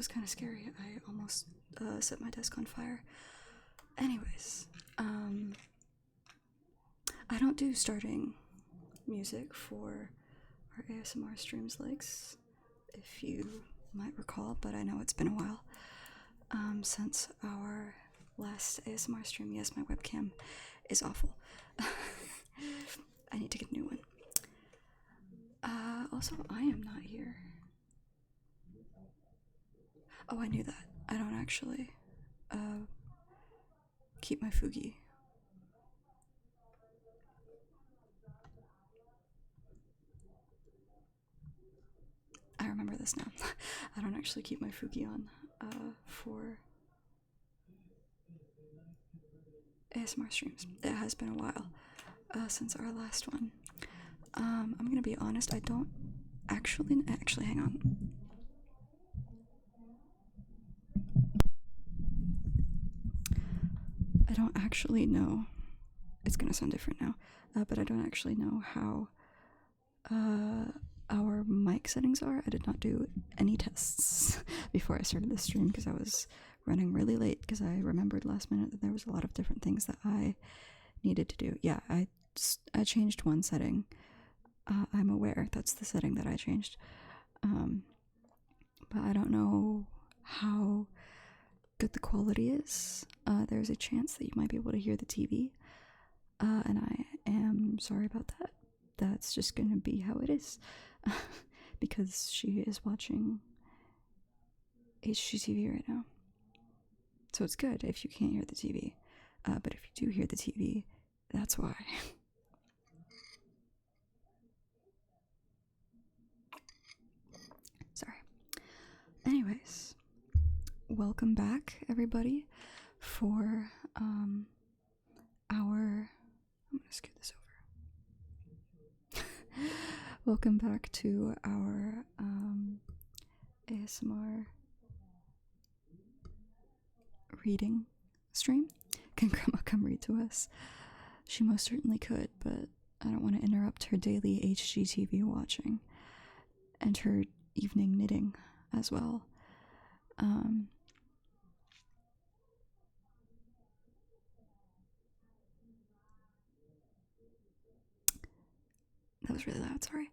was kind of scary. I almost set my desk on fire. Anyways, I don't do starting music for our ASMR streams legs, if you might recall, but I know it's been a while since our last ASMR stream. Yes, my webcam is awful. I need to get a new one. Also, I am not here. Oh, I knew that. I don't actually keep my Fugi. I remember this now. I don't actually keep my Fugi on for ASMR streams. It has been a while since our last one. I'm gonna be honest, I don't actually hang on. I don't actually know. It's gonna sound different now, but I don't actually know how our mic settings are. I did not do any tests before I started this stream because I was running really late because I remembered last minute that there was a lot of different things that I needed to do. Yeah, I changed one setting. I'm aware that's the setting that I changed. But I don't know how good the quality is. There's a chance that you might be able to hear the TV. And I am sorry about that. That's just gonna be how it is. Because she is watching HGTV right now. So it's good if you can't hear the TV. But if you do hear the TV, that's why. Sorry. Anyways, welcome back, everybody, for our... I'm gonna scoot this over. Welcome back to our ASMR reading stream. Can Grandma come read to us? She most certainly could, but I don't want to interrupt her daily HGTV watching and her evening knitting as well. That was really loud, sorry.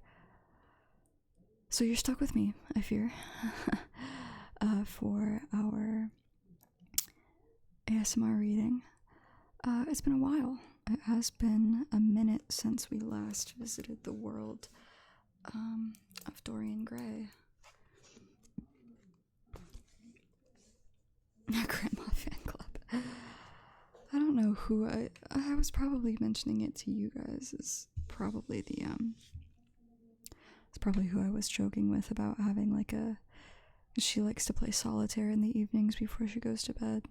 So you're stuck with me, I fear, for our ASMR reading. It's been a while. It has been a minute since we last visited the world of Dorian Gray. Grandma fan club. I don't know who I was probably mentioning it to you guys. Is probably the it's probably who I was joking with about having like she likes to play solitaire in the evenings before she goes to bed.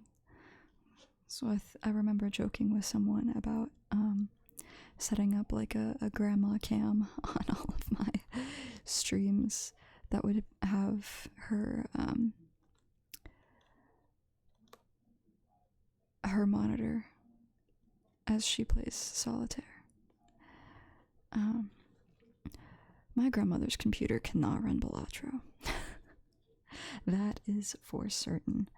So I remember joking with someone about setting up like a grandma cam on all of my streams that would have her monitor as she plays solitaire. My grandmother's computer cannot run Balatro. That is for certain.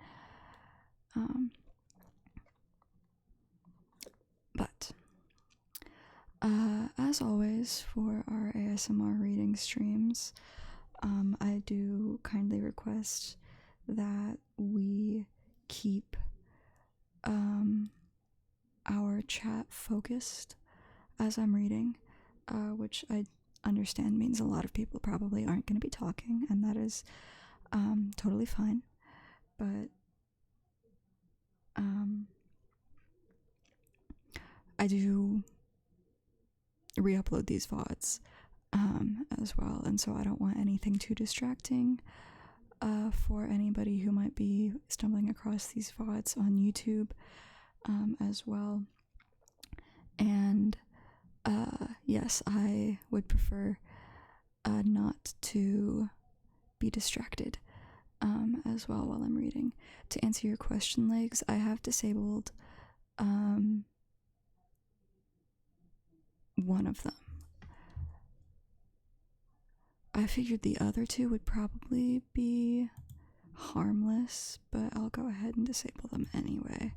But as always for our ASMR reading streams, I do kindly request that we keep our chat focused as I'm reading, which I understand means a lot of people probably aren't going to be talking, and that is totally fine. But I do re-upload these VODs as well, and so I don't want anything too distracting for anybody who might be stumbling across these VODs on YouTube as well. And yes, I would prefer not to be distracted as well while I'm reading. To answer your question, Legs, I have disabled one of them. I figured the other two would probably be harmless, but I'll go ahead and disable them anyway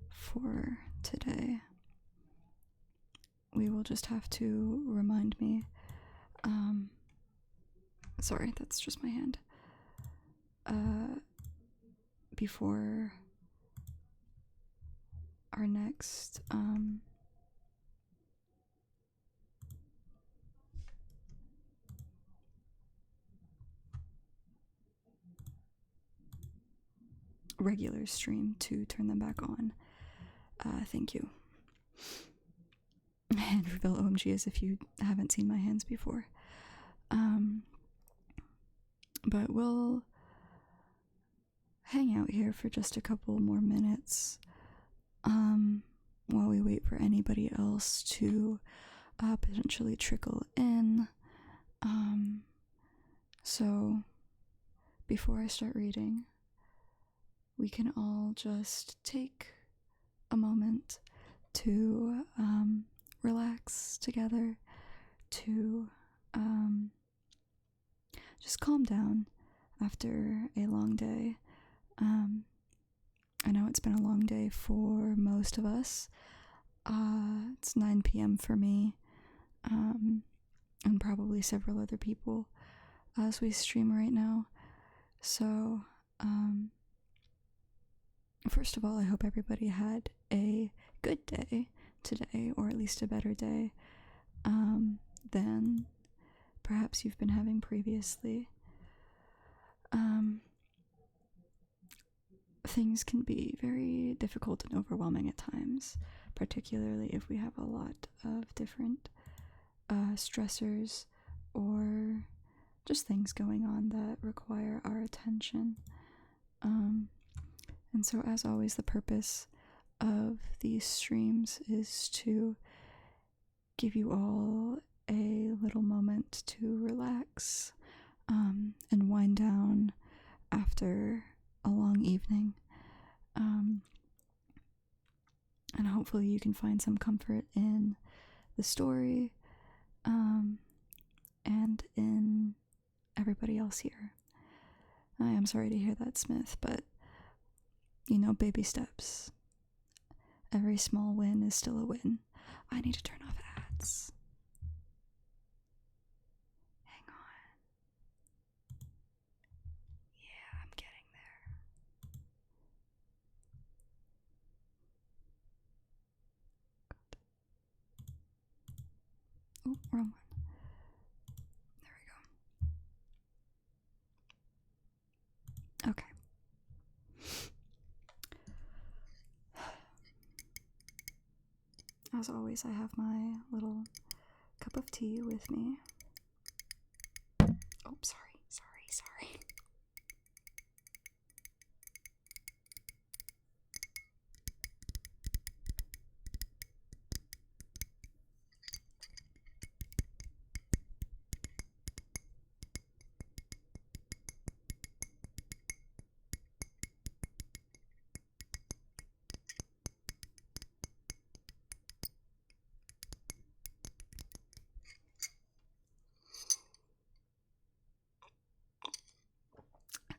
for today. We will just have to remind me. Sorry, that's just my hand. Before our next regular stream to turn them back on. Thank you. And reveal OMG as if you haven't seen my hands before. But we'll hang out here for just a couple more minutes while we wait for anybody else to potentially trickle in. So before I start reading, we can all just take a moment to relax together, to just calm down after a long day. I know it's been a long day for most of us. It's 9 p.m. for me, and probably several other people as we stream right now. So, first of all, I hope everybody had a good day today, or at least a better day than perhaps you've been having previously. Things can be very difficult and overwhelming at times, particularly if we have a lot of different stressors or just things going on that require our attention. And so, as always, the purpose of these streams is to give you all a little moment to relax and wind down after a long evening. And hopefully you can find some comfort in the story and in everybody else here. I am sorry to hear that, Smith, but baby steps. Every small win is still a win. I need to turn off ads. Hang on. Yeah, I'm getting there. Oh, wrong one. There we go. Okay. As always, I have my little cup of tea with me. Oh, sorry.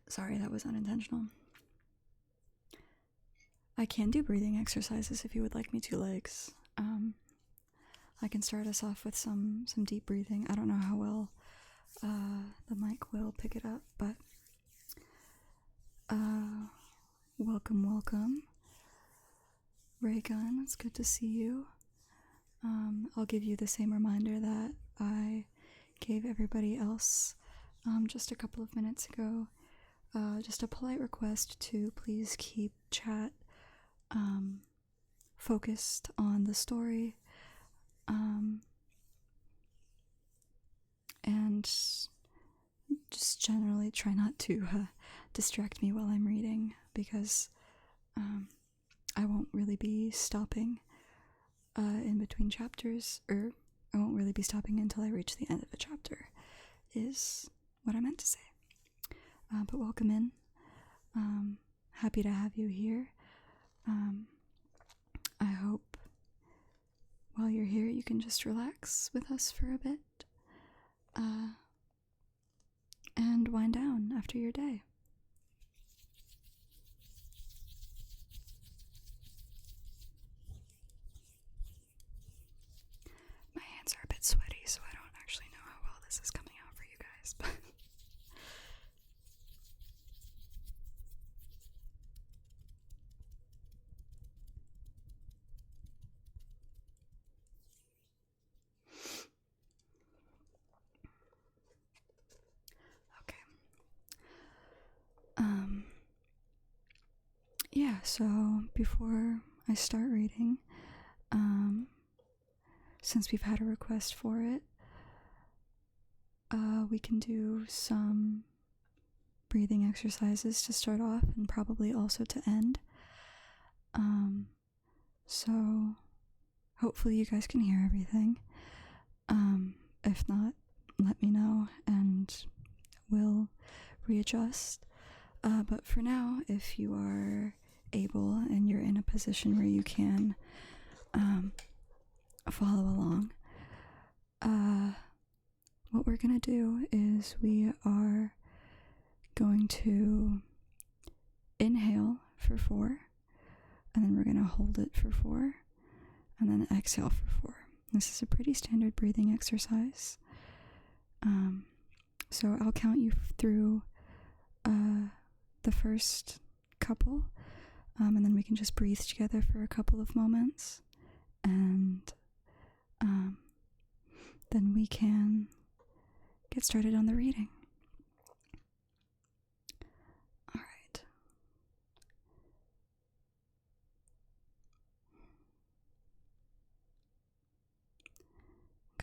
Sorry, that was unintentional. I can do breathing exercises if you would like me to, Legs. I can start us off with some deep breathing. I don't know how well the mic will pick it up, but welcome. Raygun, it's good to see you. I'll give you the same reminder that I gave everybody else just a couple of minutes ago. Just a polite request to please keep chat focused on the story, and just generally try not to distract me while I'm reading, because I won't really be stopping in between chapters, or I won't really be stopping until I reach the end of a chapter, is what I meant to say. But welcome in. Happy to have you here. I hope while you're here you can just relax with us for a bit and wind down after your day. yeah, so before I start reading, since we've had a request for it, we can do some breathing exercises to start off and probably also to end. So hopefully you guys can hear everything. If not, let me know and we'll readjust. But for now, if you are able and you're in a position where you can follow along, what we're gonna do is we are going to inhale for 4, and then we're gonna hold it for 4, and then exhale for 4. This is a pretty standard breathing exercise. So I'll count you through the first couple, and then we can just breathe together for a couple of moments, and then we can get started on the reading. All right.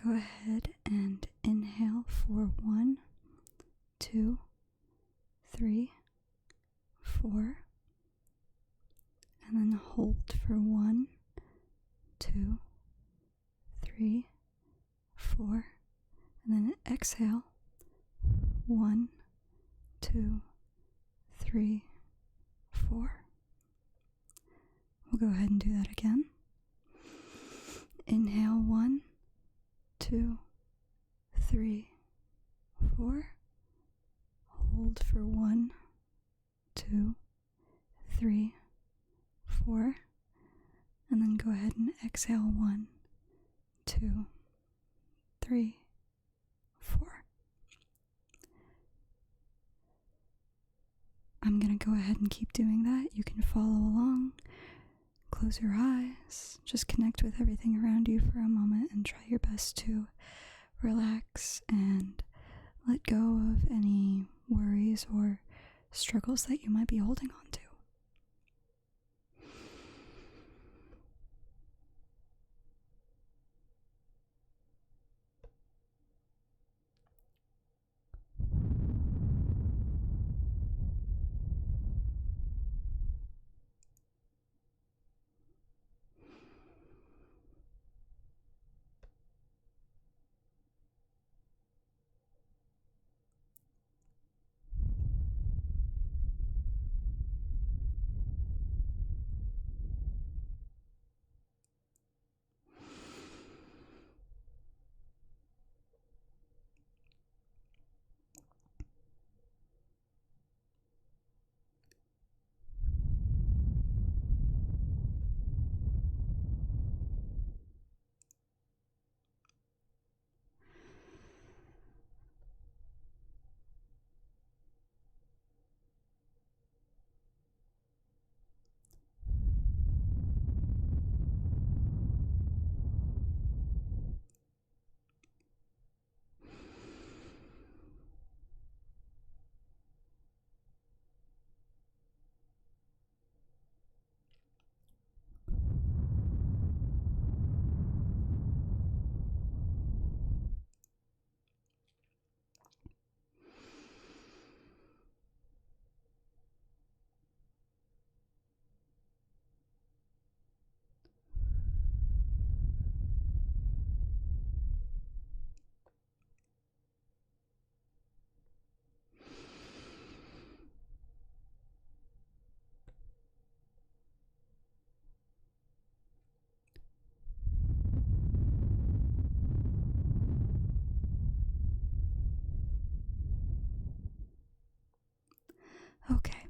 Go ahead and inhale for 1, 2, 3, 4, and then hold for 1, 2, 3, 4, and then exhale 1, 2, 3, 4. We'll go ahead and do that again. Inhale 1, 2, 3, 4. Hold for 1, 2, 3, 4. And then go ahead and exhale 1, 2, 3, 4. I'm going to go ahead and keep doing that. You can follow along. Close your eyes. Just connect with everything around you for a moment and try your best to relax and let go of any worries or struggles that you might be holding on to. Okay.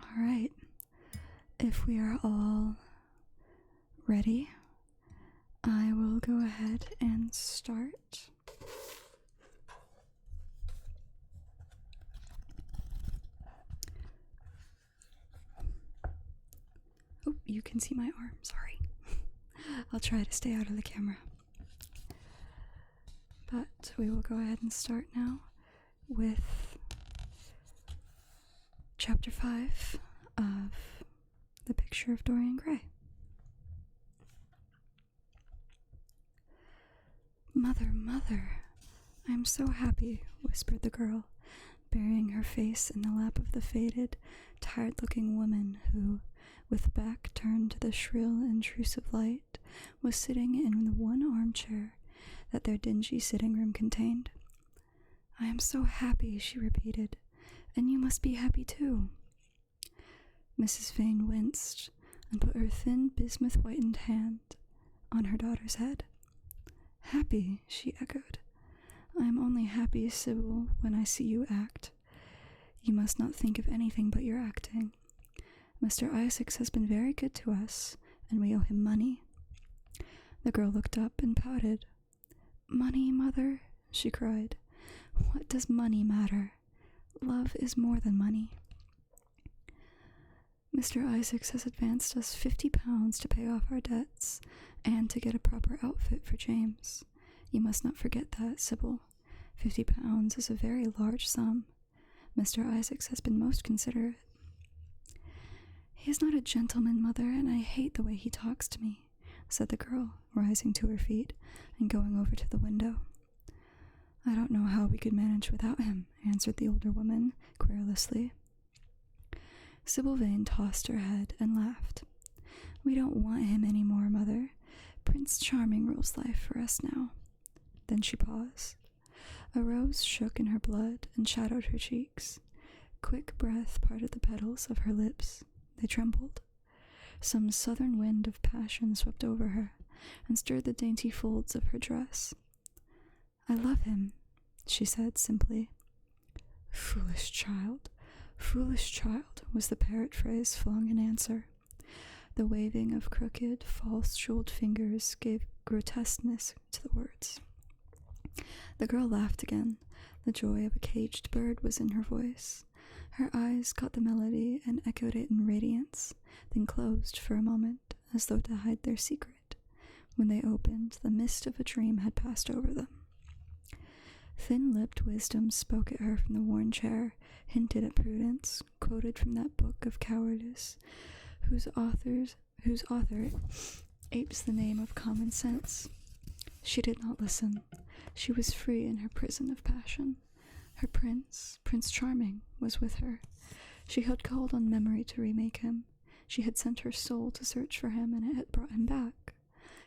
All right. If we are all ready, I will go ahead and start. Oh, you can see my arm, sorry. I'll try to stay out of the camera. But we will go ahead and start now with Chapter 5 of The Picture of Dorian Gray. "Mother, mother, I am so happy," whispered the girl, burying her face in the lap of the faded, tired-looking woman who, with back turned to the shrill, intrusive light, was sitting in the one armchair that their dingy sitting room contained. "I am so happy," she repeated, "and you must be happy too." Mrs. Vane winced and put her thin, bismuth-whitened hand on her daughter's head. "Happy," she echoed. "I am only happy, Sybil, when I see you act. You must not think of anything but your acting. Mr. Isaacs has been very good to us, and we owe him money." The girl looked up and pouted. "Money, mother?" she cried. "What does money matter? Love is more than money. Mr. Isaacs has advanced us £50 to pay off our debts and to get a proper outfit for James. You must not forget that, Sybil. £50 is a very large sum. Mr. Isaacs has been most considerate." "He is not a gentleman, mother, and I hate the way he talks to me," said the girl, rising to her feet and going over to the window. "I don't know how we could manage without him," answered the older woman, querulously. Sybil Vane tossed her head and laughed. "We don't want him any more, mother. Prince Charming rules life for us now." Then she paused. A rose shook in her blood and shadowed her cheeks. Quick breath parted the petals of her lips. They trembled. Some southern wind of passion swept over her and stirred the dainty folds of her dress. "I love him," she said simply. "Foolish child, foolish child," was the parrot phrase flung in answer. The waving of crooked, false-jeweled fingers gave grotesqueness to the words. The girl laughed again. The joy of a caged bird was in her voice. Her eyes caught the melody and echoed it in radiance, then closed for a moment, as though to hide their secret. When they opened, the mist of a dream had passed over them. Thin-lipped wisdom spoke at her from the worn chair, hinted at prudence, quoted from that book of cowardice, whose author apes the name of common sense. She did not listen. She was free in her prison of passion. Her Prince Charming, was with her. She had called on memory to remake him. She had sent her soul to search for him, and it had brought him back.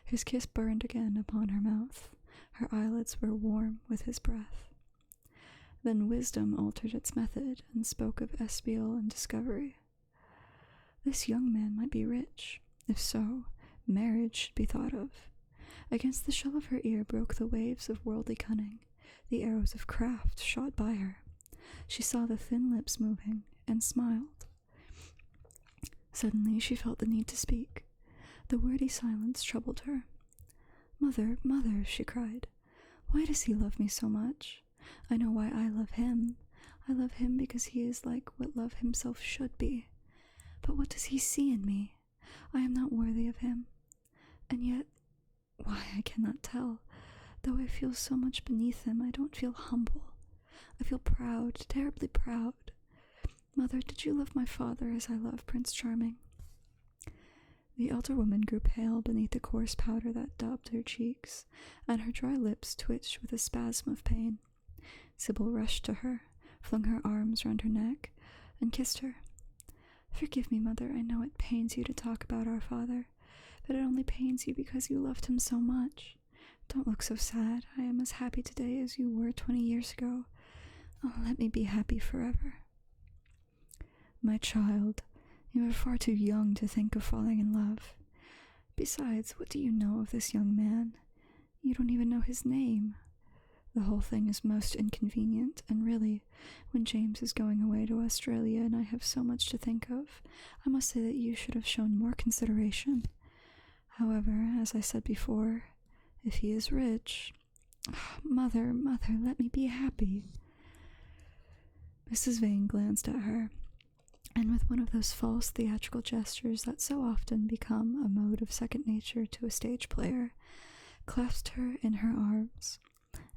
His kiss burned again upon her mouth. Her eyelids were warm with his breath. Then wisdom altered its method and spoke of espial and discovery. This young man might be rich. If so, marriage should be thought of. Against the shell of her ear broke the waves of worldly cunning. The arrows of craft shot by her. She saw the thin lips moving, and smiled. Suddenly she felt the need to speak. The wordy silence troubled her. "Mother, mother," she cried, "why does he love me so much? I know why I love him. I love him because he is like what love himself should be. But what does he see in me? I am not worthy of him. And yet, why, I cannot tell. Though I feel so much beneath him, I don't feel humble. I feel proud, terribly proud. Mother, did you love my father as I love Prince Charming?" The elder woman grew pale beneath the coarse powder that daubed her cheeks, and her dry lips twitched with a spasm of pain. Sybil rushed to her, flung her arms round her neck, and kissed her. "Forgive me, mother, I know it pains you to talk about our father, but it only pains you because you loved him so much. Don't look so sad. I am as happy today as you were 20 years ago. Oh, let me be happy forever." "My child, you are far too young to think of falling in love. Besides, what do you know of this young man? You don't even know his name. The whole thing is most inconvenient, and really, when James is going away to Australia and I have so much to think of, I must say that you should have shown more consideration. However, as I said before, if he is rich— Mother, let me be happy." Mrs. Vane glanced at her, and with one of those false theatrical gestures that so often become a mode of second nature to a stage player, clasped her in her arms,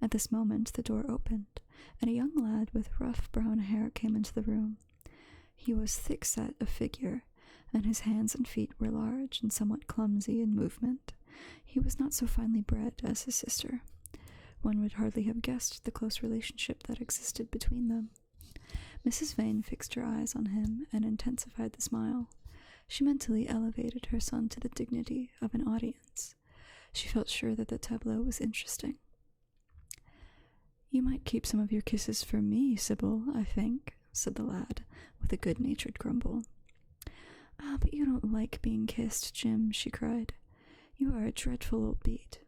At this moment the door opened, and a young lad with rough brown hair came into the room. He was thick-set of figure, and his hands and feet were large and somewhat clumsy in movement. He was not so finely bred as his sister. One would hardly have guessed the close relationship that existed between them. Mrs. Vane fixed her eyes on him and intensified the smile. She mentally elevated her son to the dignity of an audience. She felt sure that the tableau was interesting. "You might keep some of your kisses for me, Sybil, I think," said the lad, with a good-natured grumble. "Ah, but you don't like being kissed, Jim," she cried. "You are a dreadful old beat."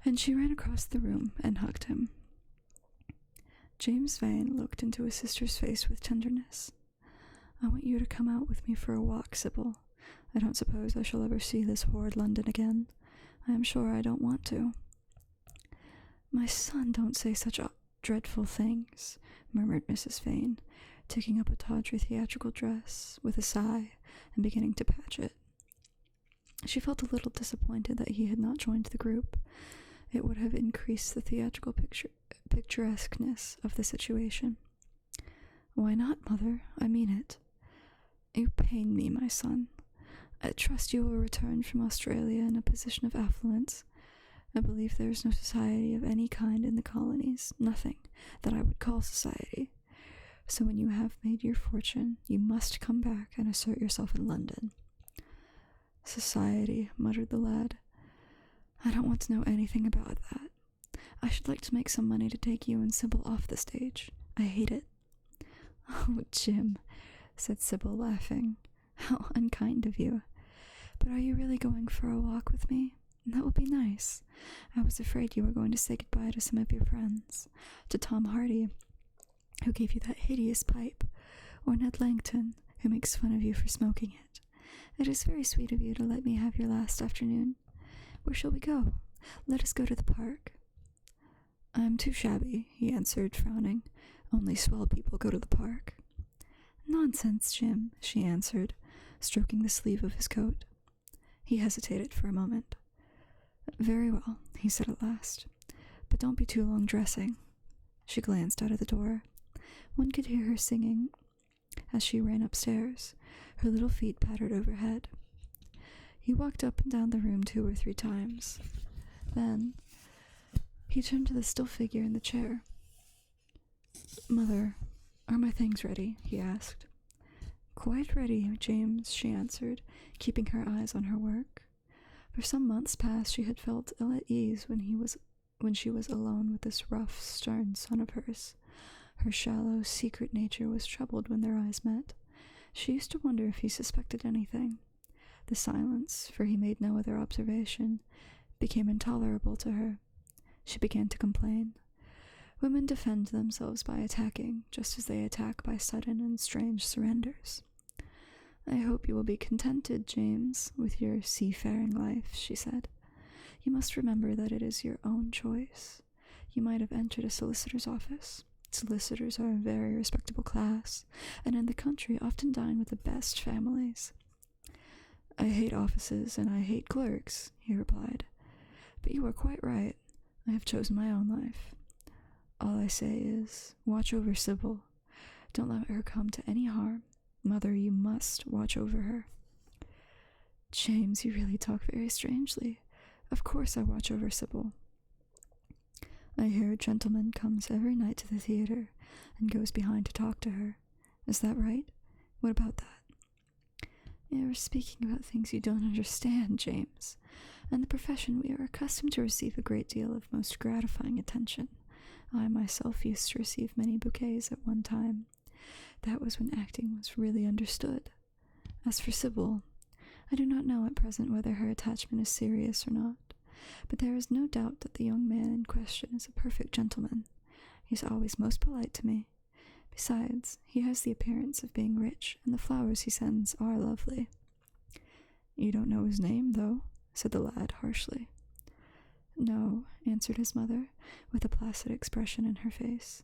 And she ran across the room and hugged him. James Vane looked into his sister's face with tenderness. "I want you to come out with me for a walk, Sybil. I don't suppose I shall ever see this horrid London again. I am sure I don't want to." "My son, don't say such dreadful things," murmured Mrs. Vane, taking up a tawdry theatrical dress with a sigh and beginning to patch it. She felt a little disappointed that he had not joined the group. It would have increased the theatrical picturesqueness of the situation. "Why not, Mother? I mean it." "You pain me, my son. I trust you will return from Australia in a position of affluence. I believe there is no society of any kind in the colonies, nothing that I would call society. So when you have made your fortune, you must come back and assert yourself in London." "Society," muttered the lad. "I don't want to know anything about that. I should like to make some money to take you and Sybil off the stage. I hate it." "Oh, Jim," said Sybil, laughing. "How unkind of you. But are you really going for a walk with me? That will be nice. I was afraid you were going to say goodbye to some of your friends. To Tom Hardy, who gave you that hideous pipe, or Ned Langton, who makes fun of you for smoking it. It is very sweet of you to let me have your last afternoon. Where shall we go? Let us go to the park." "I am too shabby," he answered, frowning. "Only swell people go to the park." "Nonsense, Jim," she answered, stroking the sleeve of his coat. He hesitated for a moment. "Very well," he said at last. "But don't be too long dressing." She glanced out of the door. One could hear her singing as she ran upstairs. Her little feet pattered overhead. He walked up and down the room 2 or 3 times. Then he turned to the still figure in the chair. "Mother, are my things ready?" he asked. "Quite ready, James," she answered, keeping her eyes on her work. For some months past she had felt ill at ease when she was alone with this rough, stern son of hers. Her shallow, secret nature was troubled when their eyes met. She used to wonder if he suspected anything. The silence, for he made no other observation, became intolerable to her. She began to complain. Women defend themselves by attacking, just as they attack by sudden and strange surrenders. "I hope you will be contented, James, with your seafaring life," she said. "You must remember that it is your own choice. You might have entered a solicitor's office. Solicitors are a very respectable class, and in the country often dine with the best families." "I hate offices and I hate clerks," he replied. "But you are quite right. I have chosen my own life. All I say is, watch over Sybil. Don't let her come to any harm. Mother, you must watch over her." "James, you really talk very strangely. Of course I watch over Sybil." "I hear a gentleman comes every night to the theater and goes behind to talk to her. Is that right? What about that?" "You're speaking about things you don't understand, James. In the profession we are accustomed to receive a great deal of most gratifying attention. I myself used to receive many bouquets at one time. That was when acting was really understood. As for Sybil, I do not know at present whether her attachment is serious or not, but there is no doubt that the young man in question is a perfect gentleman. He is always most polite to me. Besides, he has the appearance of being rich, and the flowers he sends are lovely." "You don't know his name, though," said the lad harshly. "No," answered his mother, with a placid expression in her face.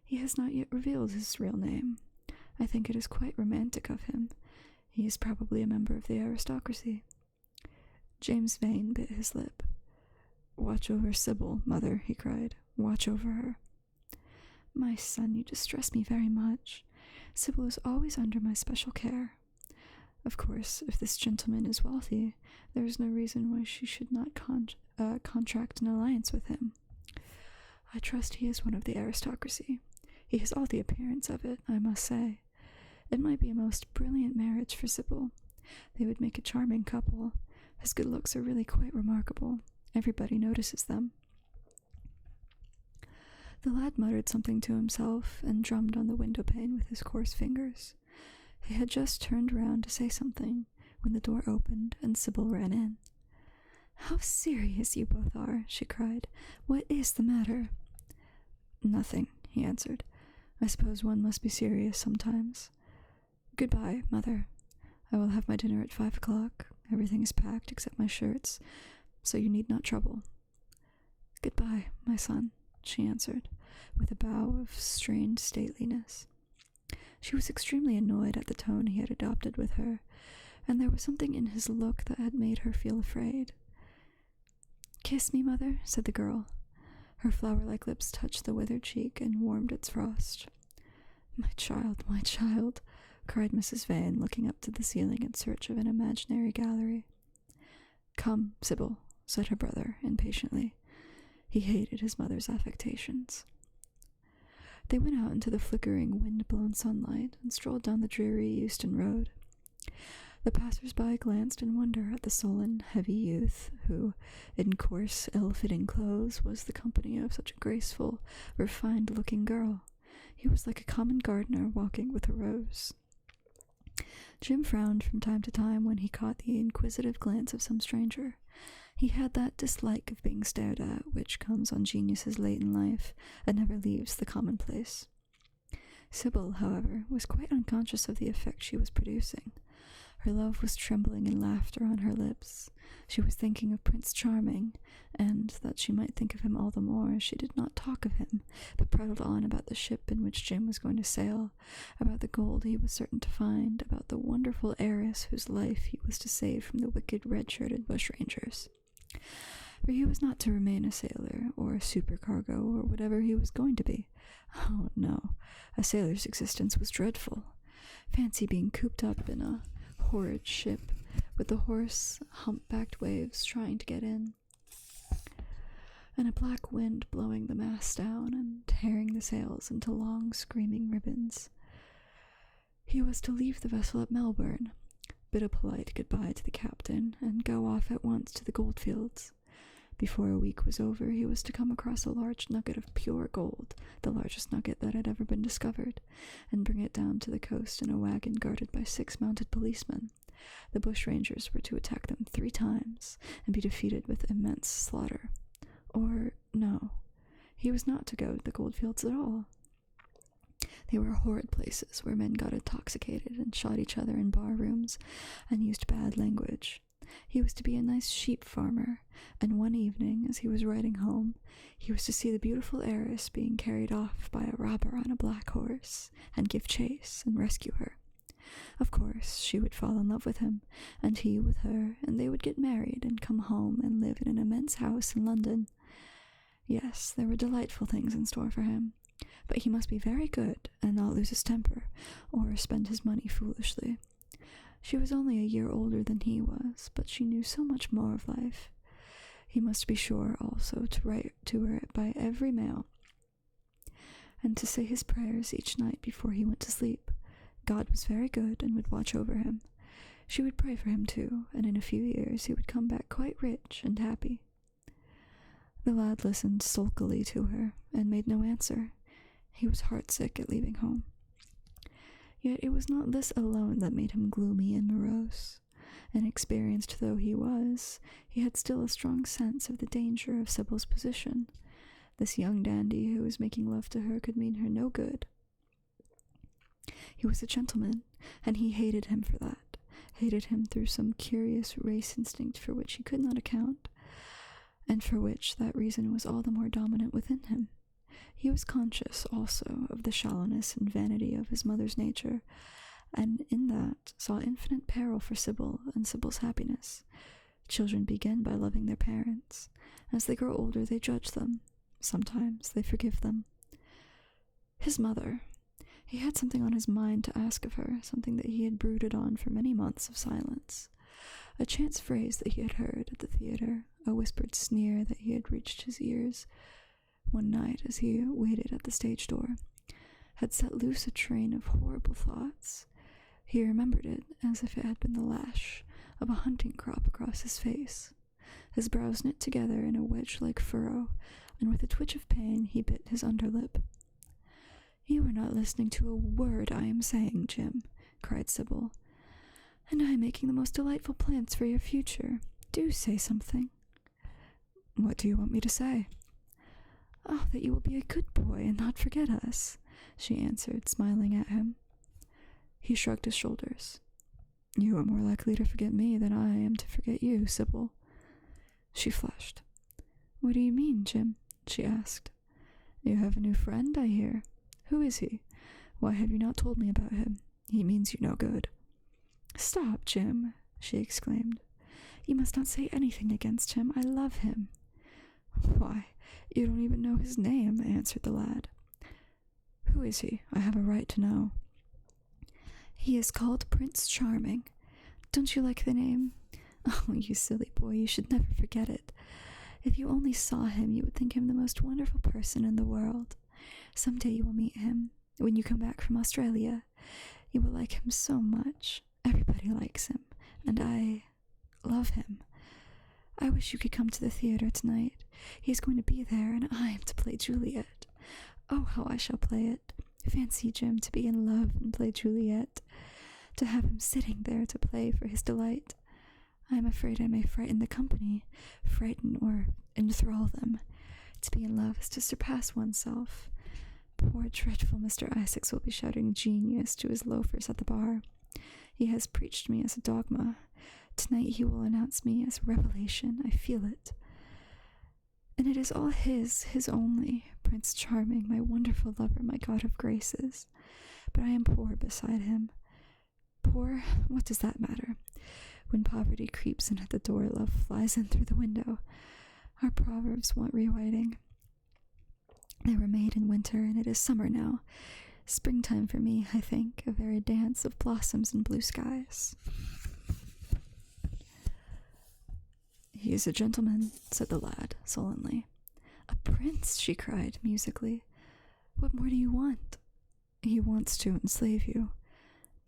"He has not yet revealed his real name. I think it is quite romantic of him. He is probably a member of the aristocracy." James Vane bit his lip. "Watch over Sybil, mother," he cried. "Watch over her." "My son, you distress me very much. Sybil is always under my special care. Of course, if this gentleman is wealthy, there is no reason why she should not contract an alliance with him. I trust he is one of the aristocracy. He has all the appearance of it, I must say. It might be a most brilliant marriage for Sybil. They would make a charming couple. His good looks are really quite remarkable. Everybody notices them." The lad muttered something to himself and drummed on the window pane with his coarse fingers. He had just turned round to say something when the door opened and Sybil ran in. "How serious you both are," she cried. "What is the matter?" "Nothing," he answered. "I suppose one must be serious sometimes. Goodbye, mother. I will have my dinner at 5 o'clock. Everything is packed except my shirts, so you need not trouble." "Goodbye, my son," she answered, with a bow of strained stateliness. She was extremely annoyed at the tone he had adopted with her, and there was something in his look that had made her feel afraid. "Kiss me, mother," said the girl. Her flower-like lips touched the withered cheek and warmed its frost. My child," cried Mrs. Vane, looking up to the ceiling in search of an imaginary gallery. "Come, Sybil," said her brother, impatiently. He hated his mother's affectations. They went out into the flickering, wind-blown sunlight and strolled down the dreary Euston Road. The passers-by glanced in wonder at the sullen, heavy youth who, in coarse, ill-fitting clothes, was the company of such a graceful, refined-looking girl. He was like a common gardener walking with a rose. Jim frowned from time to time when he caught the inquisitive glance of some stranger. He had that dislike of being stared at which comes on geniuses late in life and never leaves the commonplace. Sybil, however, was quite unconscious of the effect she was producing. Her love was trembling in laughter on her lips. She was thinking of Prince Charming, and that she might think of him all the more, she did not talk of him, but prattled on about the ship in which Jim was going to sail, about the gold he was certain to find, about the wonderful heiress whose life he was to save from the wicked red-shirted bushrangers. For he was not to remain a sailor, or a supercargo, or whatever he was going to be. Oh, no, a sailor's existence was dreadful. Fancy being cooped up in a horrid ship, with the hoarse, hump-backed waves trying to get in, and a black wind blowing the masts down and tearing the sails into long, screaming ribbons. He was to leave the vessel at Melbourne, bid a polite goodbye to the captain, and go off at once to the goldfields. Before a week was over, he was to come across a large nugget of pure gold, the largest nugget that had ever been discovered, and bring it down to the coast in a wagon guarded by 6 mounted policemen. The bushrangers were to attack them 3 times, and be defeated with immense slaughter. Or, no, he was not to go to the goldfields at all. They were horrid places where men got intoxicated and shot each other in bar rooms and used bad language. He was to be a nice sheep farmer, and one evening, as he was riding home, he was to see the beautiful heiress being carried off by a robber on a black horse, and give chase and rescue her. Of course, she would fall in love with him, and he with her, and they would get married and come home and live in an immense house in London. Yes, there were delightful things in store for him, but he must be very good and not lose his temper, or spend his money foolishly. She was only a year older than he was, but she knew so much more of life. He must be sure also to write to her by every mail, and to say his prayers each night before he went to sleep. God was very good and would watch over him. She would pray for him too, and in a few years he would come back quite rich and happy. The lad listened sulkily to her, and made no answer. He was heartsick at leaving home. Yet it was not this alone that made him gloomy and morose. Inexperienced though he was, he had still a strong sense of the danger of Sybil's position. This young dandy who was making love to her could mean her no good. He was a gentleman, and he hated him for that, hated him through some curious race instinct for which he could not account, and for which that reason was all the more dominant within him. He was conscious, also, of the shallowness and vanity of his mother's nature, and in that saw infinite peril for Sybil and Sybil's happiness. Children begin by loving their parents. As they grow older, they judge them. Sometimes they forgive them. His mother. He had something on his mind to ask of her, something that he had brooded on for many months of silence. A chance phrase that he had heard at the theater, a whispered sneer that he had reached his ears one night as he waited at the stage door, had set loose a train of horrible thoughts. He remembered it as if it had been the lash of a hunting crop across his face. His brows knit together in a wedge-like furrow, and with a twitch of pain he bit his underlip. "You are not listening to a word I am saying, Jim," cried Sybil. "And I am making the most delightful plans for your future. Do say something." "What do you want me to say?" "Oh, that you will be a good boy and not forget us," she answered, smiling at him. He shrugged his shoulders. "You are more likely to forget me than I am to forget you, Sybil." She flushed. "What do you mean, Jim?" she asked. "You have a new friend, I hear. Who is he? Why have you not told me about him? He means you no good." "Stop, Jim," she exclaimed. "You must not say anything against him. I love him." "Why, you don't even know his name," answered the lad. "Who is he? I have a right to know." "He is called Prince Charming. Don't you like the name? Oh, you silly boy, you should never forget it. If you only saw him, you would think him the most wonderful person in the world. Someday you will meet him, when you come back from Australia. You will like him so much. Everybody likes him, and I love him. I wish you could come to the theater tonight. He is going to be there, and I am to play Juliet. Oh, how I shall play it. Fancy, Jim, to be in love and play Juliet. To have him sitting there to play for his delight. I am afraid I may frighten the company, frighten or enthrall them. To be in love is to surpass oneself. Poor dreadful Mr. Isaacs will be shouting genius to his loafers at the bar. He has preached me as a dogma. Tonight he will announce me as revelation. I feel it. And it is all his only, Prince Charming, my wonderful lover, my god of graces. But I am poor beside him. Poor? What does that matter? When poverty creeps in at the door, love flies in through the window. Our proverbs want rewriting. They were made in winter, and it is summer now. Springtime for me, I think, a very dance of blossoms and blue skies. "He is a gentleman," said the lad, sullenly. "A prince," she cried, musically. "What more do you want?" "He wants to enslave you."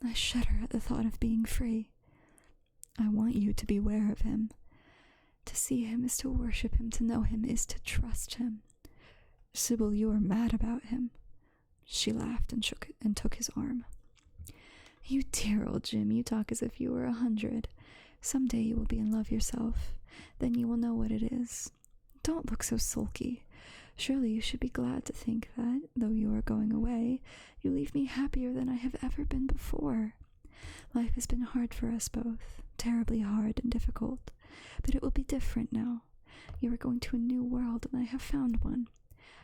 I shudder at the thought of being free. "I want you to beware of him. To see him is to worship him, to know him is to trust him. Sybil, you are mad about him." She laughed and took his arm. "You dear old Jim, you talk as if you were 100. Some day you will be in love yourself. Then you will know what it is. Don't look so sulky. Surely you should be glad to think that, though you are going away, you leave me happier than I have ever been before. Life has been hard for us both, terribly hard and difficult, but it will be different now. You are going to a new world, and I have found one.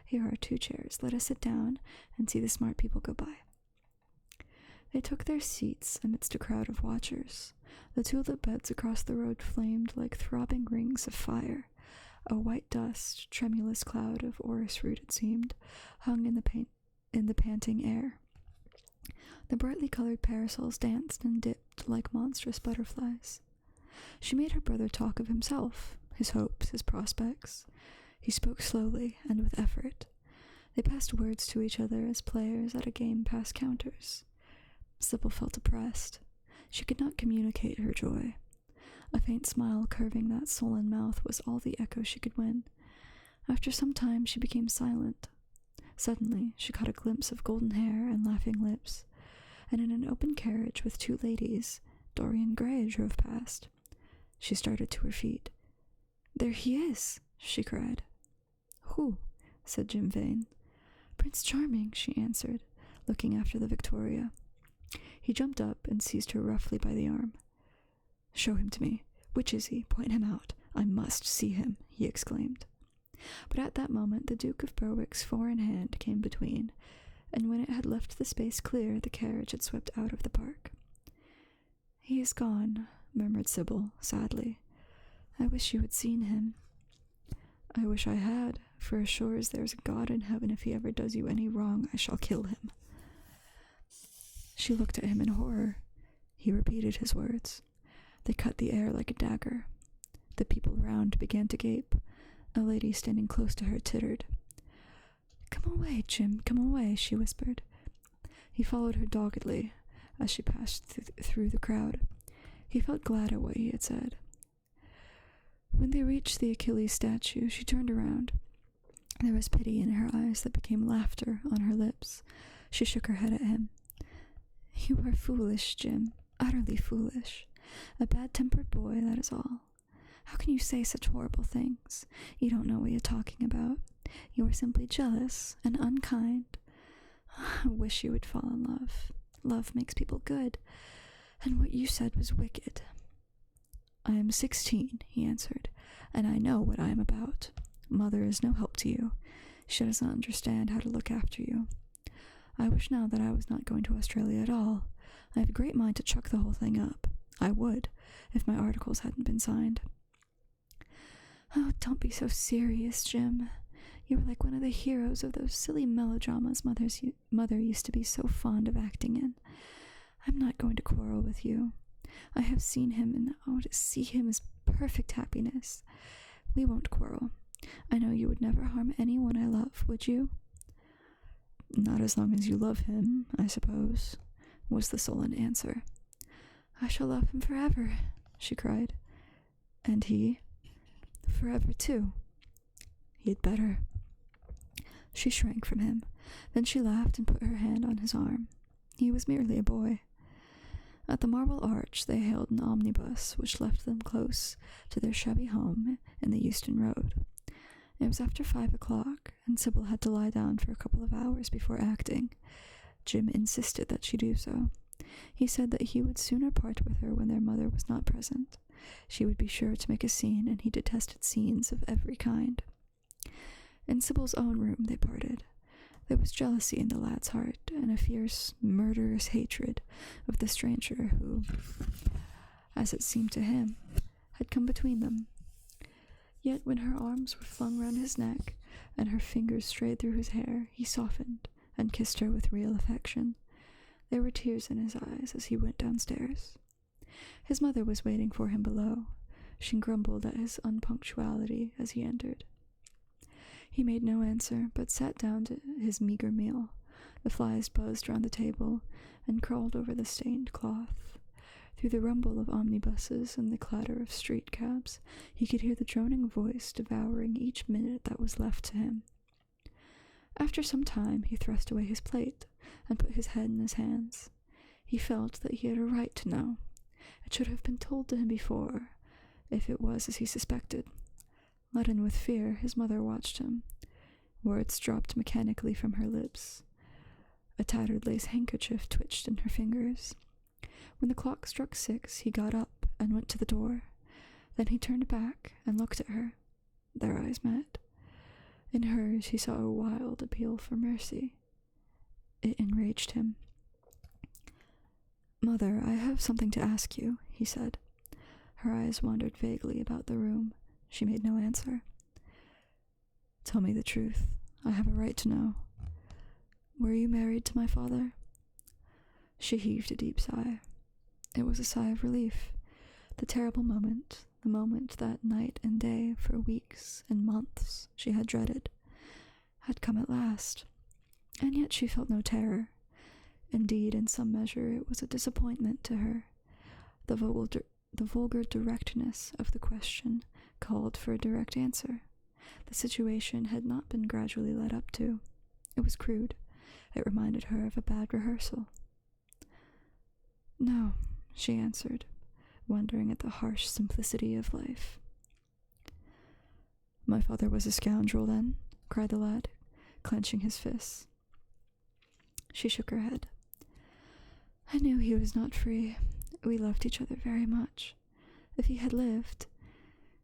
Here are 2 chairs. Let us sit down and see the smart people go by." They took their seats amidst a crowd of watchers. The tulip beds across the road flamed like throbbing rings of fire. A white dust, tremulous cloud of orris root, it seemed, hung in the panting air. The brightly colored parasols danced and dipped like monstrous butterflies. She made her brother talk of himself, his hopes, his prospects. He spoke slowly and with effort. They passed words to each other as players at a game pass counters. Sybil felt oppressed. She could not communicate her joy. A faint smile curving that sullen mouth was all the echo she could win. After some time she became silent. Suddenly she caught a glimpse of golden hair and laughing lips, and in an open carriage with 2 ladies, Dorian Gray drove past. She started to her feet. "There he is!" she cried. "Who?" said Jim Vane. "Prince Charming," she answered, looking after the Victoria. He jumped up and seized her roughly by the arm. "Show him to me. Which is he? Point him out. I must see him," he exclaimed. But at that moment the Duke of Berwick's foreign hand came between, and when it had left the space clear, the carriage had swept out of the park. "He is gone," murmured Sybil, sadly. I wish you had seen him. I wish I had, for as sure as there's a God in heaven, if he ever does you any wrong, I shall kill him. She looked at him in horror. He repeated his words. They cut the air like a dagger. The people round began to gape. A lady standing close to her tittered. "Come away, Jim, come away," she whispered. He followed her doggedly as she passed through the crowd. He felt glad at what he had said. When they reached the Achilles statue, she turned around. There was pity in her eyes that became laughter on her lips. She shook her head at him. "You are foolish, Jim, utterly foolish. A bad-tempered boy, that is all. How can you say such horrible things? You don't know what you're talking about. You are simply jealous and unkind. I wish you would fall in love. Love makes people good, and what you said was wicked." "I am 16, he answered, "and I know what I am about. Mother is no help to you. She does not understand how to look after you. I wish now that I was not going to Australia at all. I have a great mind to chuck the whole thing up. I would, if my articles hadn't been signed." "Oh, don't be so serious, Jim. You are like one of the heroes of those silly melodramas mother used to be so fond of acting in. I'm not going to quarrel with you. I have seen him, and to see him is perfect happiness. We won't quarrel. I know you would never harm anyone I love, would you?" "Not as long as you love him, I suppose," was the sullen answer. "I shall love him forever," she cried. "And he?" "Forever, too." "He'd better." She shrank from him. Then she laughed and put her hand on his arm. He was merely a boy. At the Marble Arch they hailed an omnibus which left them close to their shabby home in the Euston Road. It was after 5 o'clock, and Sybil had to lie down for a couple of hours before acting. Jim insisted that she do so. He said that he would sooner part with her when their mother was not present. She would be sure to make a scene, and he detested scenes of every kind. In Sybil's own room they parted. There was jealousy in the lad's heart, and a fierce, murderous hatred of the stranger who, as it seemed to him, had come between them. Yet when her arms were flung round his neck, and her fingers strayed through his hair, he softened, and kissed her with real affection. There were tears in his eyes as he went downstairs. His mother was waiting for him below. She grumbled at his unpunctuality as he entered. He made no answer, but sat down to his meagre meal. The flies buzzed round the table, and crawled over the stained cloth. Through the rumble of omnibuses and the clatter of street cabs, he could hear the droning voice devouring each minute that was left to him. After some time he thrust away his plate, and put his head in his hands. He felt that he had a right to know. It should have been told to him before, if it was as he suspected. Leaden with fear, his mother watched him. Words dropped mechanically from her lips. A tattered lace handkerchief twitched in her fingers. When the clock struck 6, he got up and went to the door. Then he turned back and looked at her. Their eyes met. In hers he saw a wild appeal for mercy. It enraged him. "Mother, I have something to ask you," he said. Her eyes wandered vaguely about the room. She made no answer. "Tell me the truth. I have a right to know. Were you married to my father?" She heaved a deep sigh. It was a sigh of relief. The terrible moment, the moment that night and day for weeks and months she had dreaded, had come at last. And yet she felt no terror. Indeed, in some measure, it was a disappointment to her. The vulgar directness of the question called for a direct answer. The situation had not been gradually led up to. It was crude. It reminded her of a bad rehearsal. "No," she answered, wondering at the harsh simplicity of life. "My father was a scoundrel, then?" cried the lad, clenching his fists. She shook her head. "I knew he was not free. We loved each other very much. If he had lived,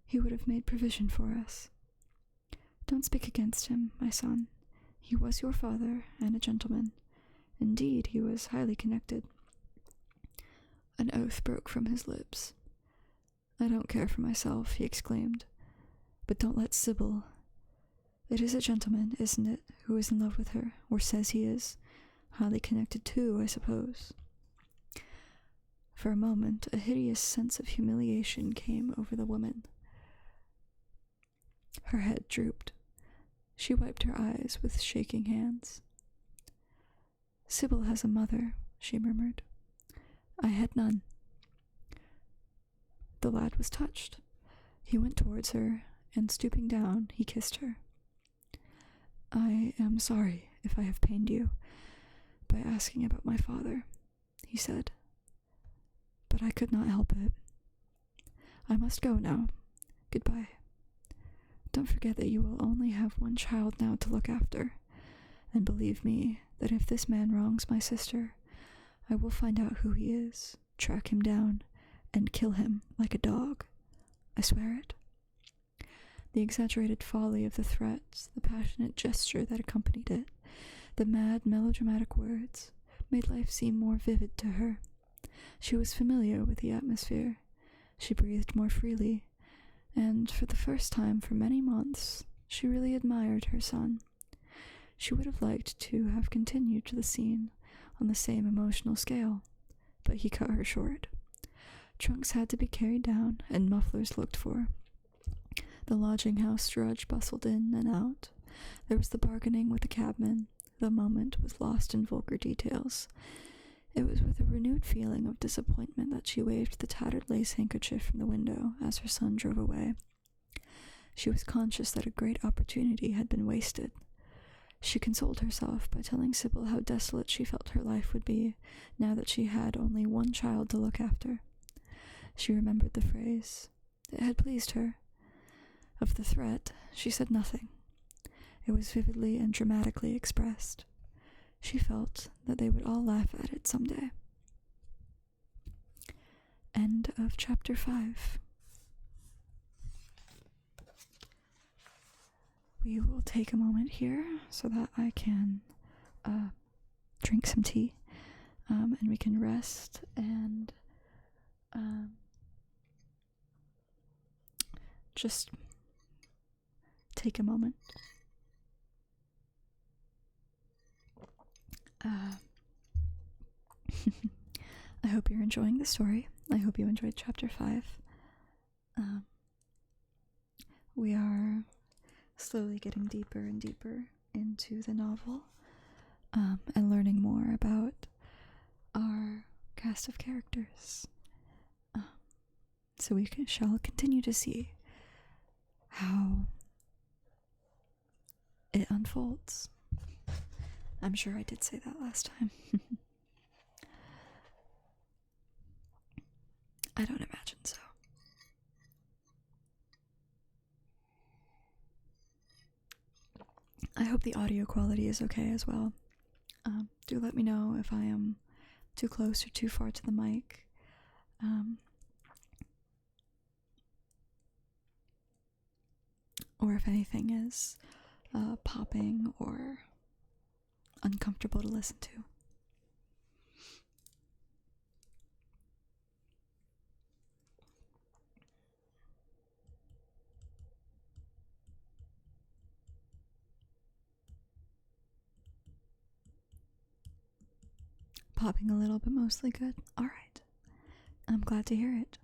he would have made provision for us. Don't speak against him, my son. He was your father, and a gentleman. Indeed, he was highly connected." An oath broke from his lips. I don't care for myself, he exclaimed. But don't let Sybil. It is a gentleman, isn't it, who is in love with her, or says he is? Highly connected too, I suppose. For a moment, a hideous sense of humiliation came over the woman. Her head drooped. She wiped her eyes with shaking hands. Sybil has a mother, she murmured. I had none. The lad was touched. He went towards her, and stooping down, he kissed her. I am sorry if I have pained you by asking about my father, he said. But I could not help it. I must go now. Goodbye. Don't forget that you will only have one child now to look after, and believe me that if this man wrongs my sister, I will find out who he is, track him down, and kill him like a dog. I swear it. The exaggerated folly of the threats, the passionate gesture that accompanied it, the mad, melodramatic words, made life seem more vivid to her. She was familiar with the atmosphere. She breathed more freely, and for the first time for many months, she really admired her son. She would have liked to have continued the scene on the same emotional scale, but he cut her short. Trunks had to be carried down, and mufflers looked for. The lodging-house drudge bustled in and out. There was the bargaining with the cabman. The moment was lost in vulgar details. It was with a renewed feeling of disappointment that she waved the tattered lace handkerchief from the window as her son drove away. She was conscious that a great opportunity had been wasted. She consoled herself by telling Sybil how desolate she felt her life would be now that she had only one child to look after. She remembered the phrase. It had pleased her. Of the threat, she said nothing. It was vividly and dramatically expressed. She felt that they would all laugh at it someday. End of chapter 5. We will take a moment here so that I can drink some tea, and we can rest and just take a moment. I hope you're enjoying the story. I hope you enjoyed chapter 5. We are slowly getting deeper and deeper into the novel, and learning more about our cast of characters. So we shall continue to see how it unfolds. I'm sure I did say that last time. I don't imagine so. I hope the audio quality is okay as well. Do let me know if I am too close or too far to the mic. Or if anything is popping or uncomfortable to listen to. Popping a little, but mostly good. Alright. I'm glad to hear it.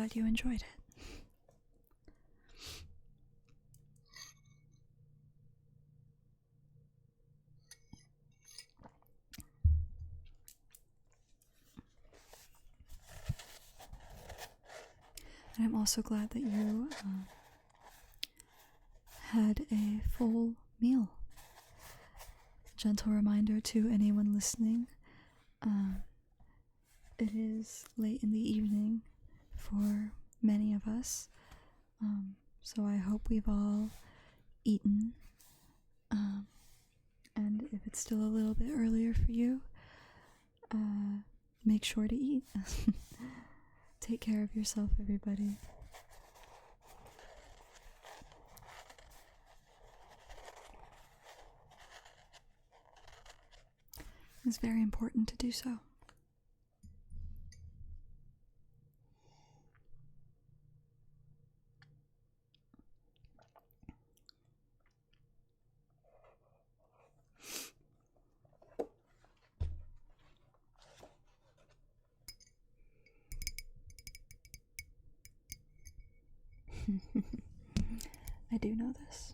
glad you enjoyed it. And I'm also glad that you had a full meal. Gentle reminder to anyone listening, it is late in the evening for many of us, so I hope we've all eaten, and if it's still a little bit earlier for you, make sure to eat. Take care of yourself, everybody. It's very important to do so. I do know this.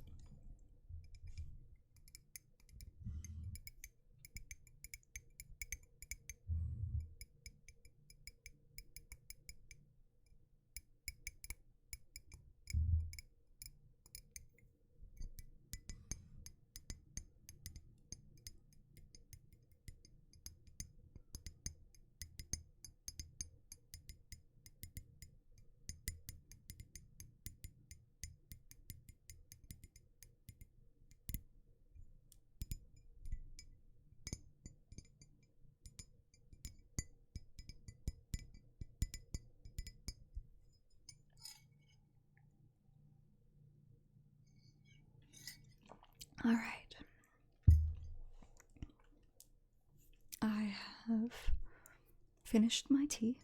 All right. I have finished my tea.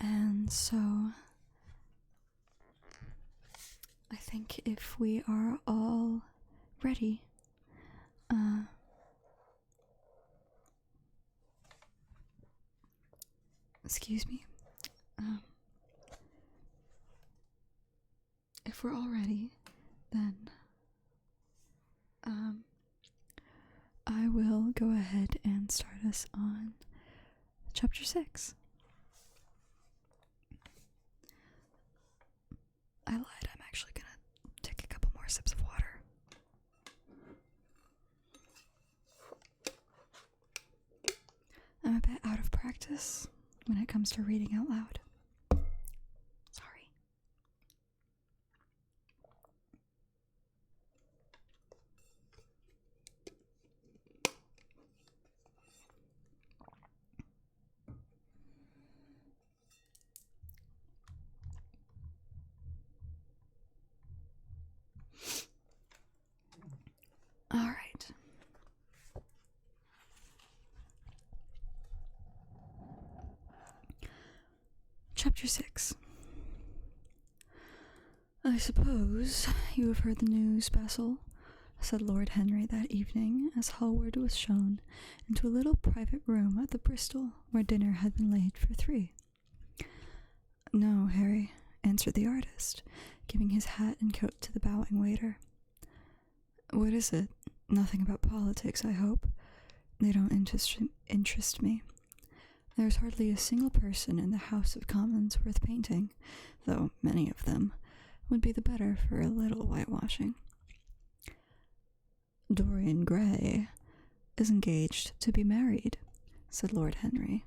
And so I think if we are all ready, excuse me. If we're all ready, then I will go ahead and start us on chapter 6. I lied, I'm actually gonna take a couple more sips of water. I'm a bit out of practice when it comes to reading out loud. Sorry. All right. Chapter 6. I suppose you have heard the news, Basil, said Lord Henry that evening as Hallward was shown into a little private room at the Bristol where dinner had been laid for 3. No, Harry, answered the artist, giving his hat and coat to the bowing waiter. What is it? Nothing about politics, I hope. They don't interest me. There's hardly a single person in the House of Commons worth painting, though many of them would be the better for a little whitewashing. Dorian Gray is engaged to be married, said Lord Henry,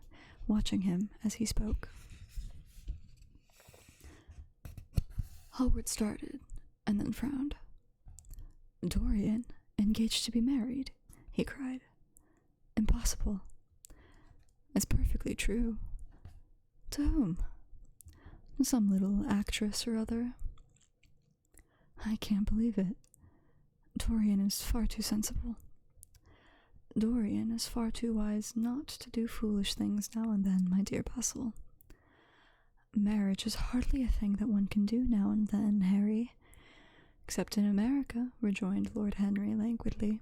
watching him as he spoke. Hallward started, and then frowned. Dorian engaged to be married, he cried. Impossible. It's perfectly true. To whom? Some little actress or other. I can't believe it. Dorian is far too sensible. Dorian is far too wise not to do foolish things now and then, my dear Basil. Marriage is hardly a thing that one can do now and then, Harry. Except in America, rejoined Lord Henry languidly.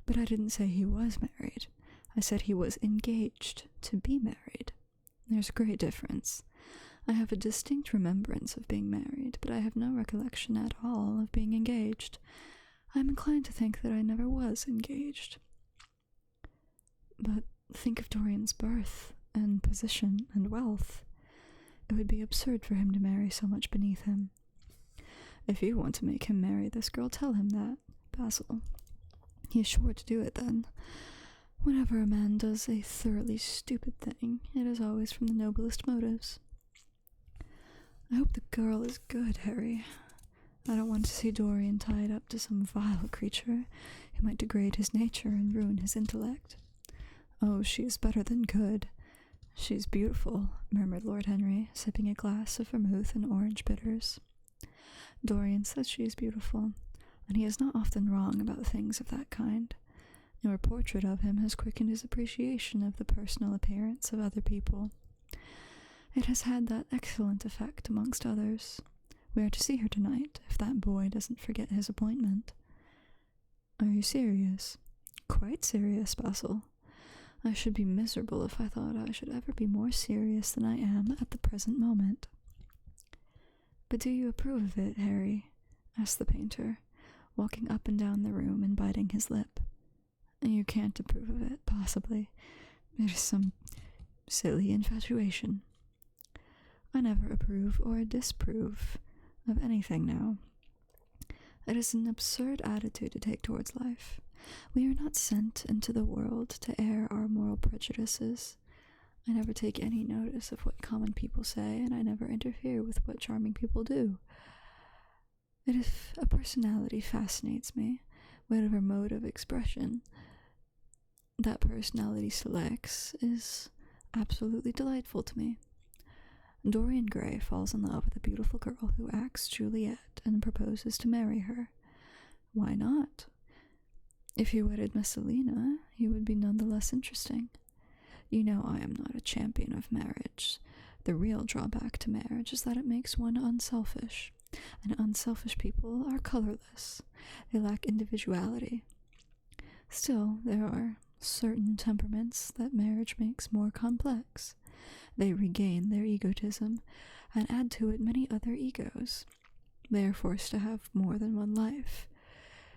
But I didn't say he was married. I said he was engaged to be married. There's a great difference. I have a distinct remembrance of being married, but I have no recollection at all of being engaged. I am inclined to think that I never was engaged. But think of Dorian's birth and position and wealth. It would be absurd for him to marry so much beneath him. If you want to make him marry this girl, tell him that, Basil. He is sure to do it then. Whenever a man does a thoroughly stupid thing, it is always from the noblest motives. I hope the girl is good, Harry. I don't want to see Dorian tied up to some vile creature who might degrade his nature and ruin his intellect. Oh, she is better than good. She's beautiful, murmured Lord Henry, sipping a glass of vermouth and orange bitters. Dorian says she is beautiful, and he is not often wrong about things of that kind. Your portrait of him has quickened his appreciation of the personal appearance of other people. It has had that excellent effect amongst others. We are to see her tonight, if that boy doesn't forget his appointment. Are you serious? Quite serious, Basil. I should be miserable if I thought I should ever be more serious than I am at the present moment. But do you approve of it, Harry? Asked the painter, walking up and down the room and biting his lip. You can't approve of it, possibly. It is some silly infatuation. I never approve or disapprove of anything now. It is an absurd attitude to take towards life. We are not sent into the world to air our moral prejudices. I never take any notice of what common people say, and I never interfere with what charming people do. If a personality fascinates me, whatever mode of expression that personality selects is absolutely delightful to me. Dorian Gray falls in love with a beautiful girl who acts Juliet and proposes to marry her. Why not? If he wedded Messalina, he would be none the less interesting. You know I am not a champion of marriage. The real drawback to marriage is that it makes one unselfish, and unselfish people are colorless. They lack individuality. Still, there are certain temperaments that marriage makes more complex. They regain their egotism and add to it many other egos. They are forced to have more than one life.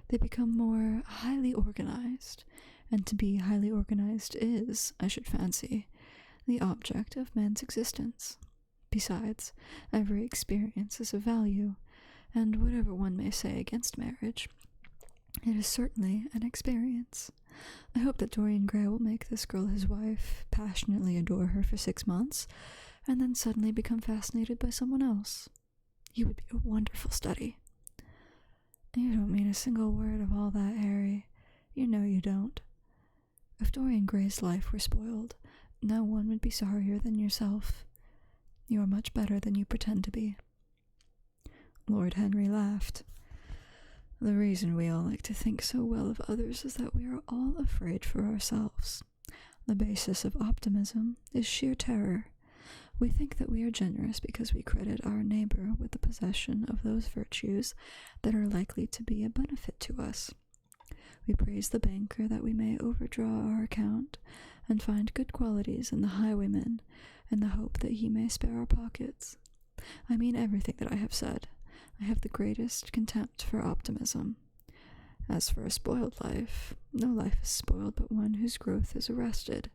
They become more highly organized, and to be highly organized is, I should fancy, the object of man's existence. Besides, every experience is of value, and whatever one may say against marriage, it is certainly an experience. I hope that Dorian Gray will make this girl his wife, passionately adore her for 6 months, and then suddenly become fascinated by someone else. He would be a wonderful study. You don't mean a single word of all that, Harry. You know you don't. If Dorian Gray's life were spoiled, no one would be sorrier than yourself. You are much better than you pretend to be. Lord Henry laughed. The reason we all like to think so well of others is that we are all afraid for ourselves. The basis of optimism is sheer terror. We think that we are generous because we credit our neighbor with the possession of those virtues that are likely to be a benefit to us. We praise the banker that we may overdraw our account and find good qualities in the highwayman in the hope that he may spare our pockets. I mean everything that I have said. I have the greatest contempt for optimism. As for a spoiled life, no life is spoiled but one whose growth is arrested.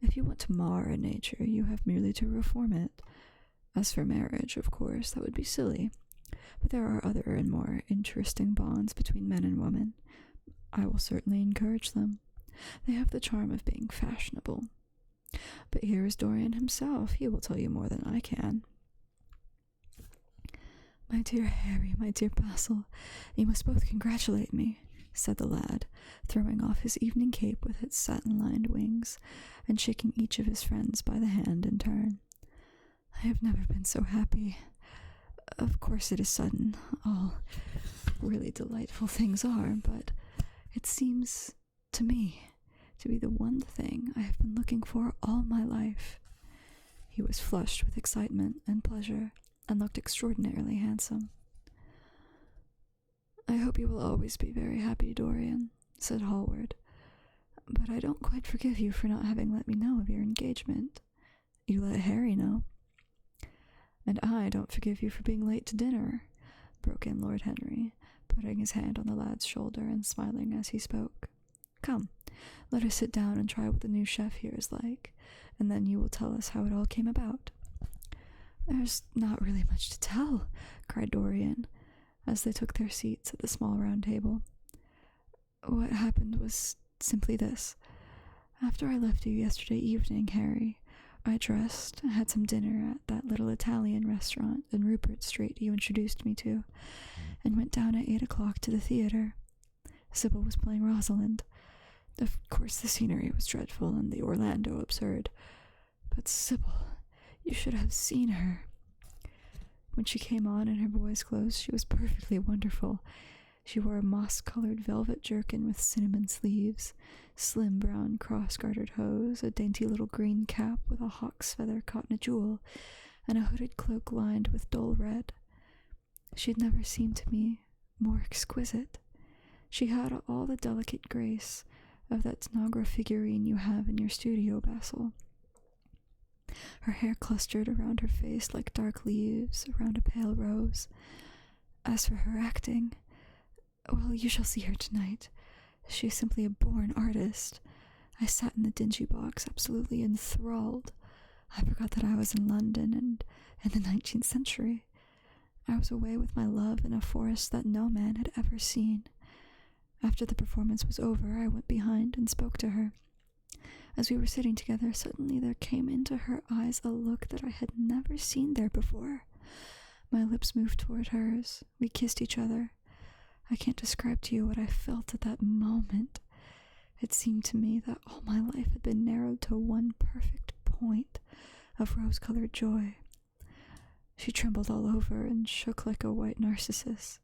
If you want to mar a nature, you have merely to reform it. As for marriage, of course, that would be silly. But there are other and more interesting bonds between men and women. I will certainly encourage them. They have the charm of being fashionable. But here is Dorian himself. He will tell you more than I can. My dear Harry, my dear Basil, you must both congratulate me, said the lad, throwing off his evening cape with its satin-lined wings, and shaking each of his friends by the hand in turn. I have never been so happy. Of course it is sudden. All really delightful things are, but it seems to me to be the one thing I have been looking for all my life. He was flushed with excitement and pleasure, and looked extraordinarily handsome. I hope you will always be very happy, Dorian, said Hallward, "but I don't quite forgive you for not having let me know of your engagement. You let Harry know." "And I don't forgive you for being late to dinner," broke in Lord Henry, putting his hand on the lad's shoulder and smiling as he spoke. "Come, let us sit down and try what the new chef here is like, and then you will tell us how it all came about." "There's not really much to tell," cried Dorian, as they took their seats at the small round table. "What happened was simply this. After I left you yesterday evening, Harry, I dressed, had some dinner at that little Italian restaurant in Rupert Street you introduced me to, and went down at 8 o'clock to the theatre. Sybil was playing Rosalind. Of course the scenery was dreadful and the Orlando absurd, but Sybil, you should have seen her. When she came on in her boy's clothes, she was perfectly wonderful. She wore a moss-colored velvet jerkin with cinnamon sleeves, slim brown cross-gartered hose, a dainty little green cap with a hawk's feather caught in a jewel, and a hooded cloak lined with dull red. She had never seemed to me more exquisite. She had all the delicate grace of that Tanagra figurine you have in your studio, Basil. Her hair clustered around her face like dark leaves around a pale rose. As for her acting, well, you shall see her tonight. She is simply a born artist. I sat in the dingy box, absolutely enthralled. I forgot that I was in London and in the 19th century. I was away with my love in a forest that no man had ever seen. After the performance was over, I went behind and spoke to her. As we were sitting together, suddenly there came into her eyes a look that I had never seen there before. My lips moved toward hers. We kissed each other. I can't describe to you what I felt at that moment. It seemed to me that all my life had been narrowed to one perfect point of rose-colored joy. She trembled all over and shook like a white narcissus.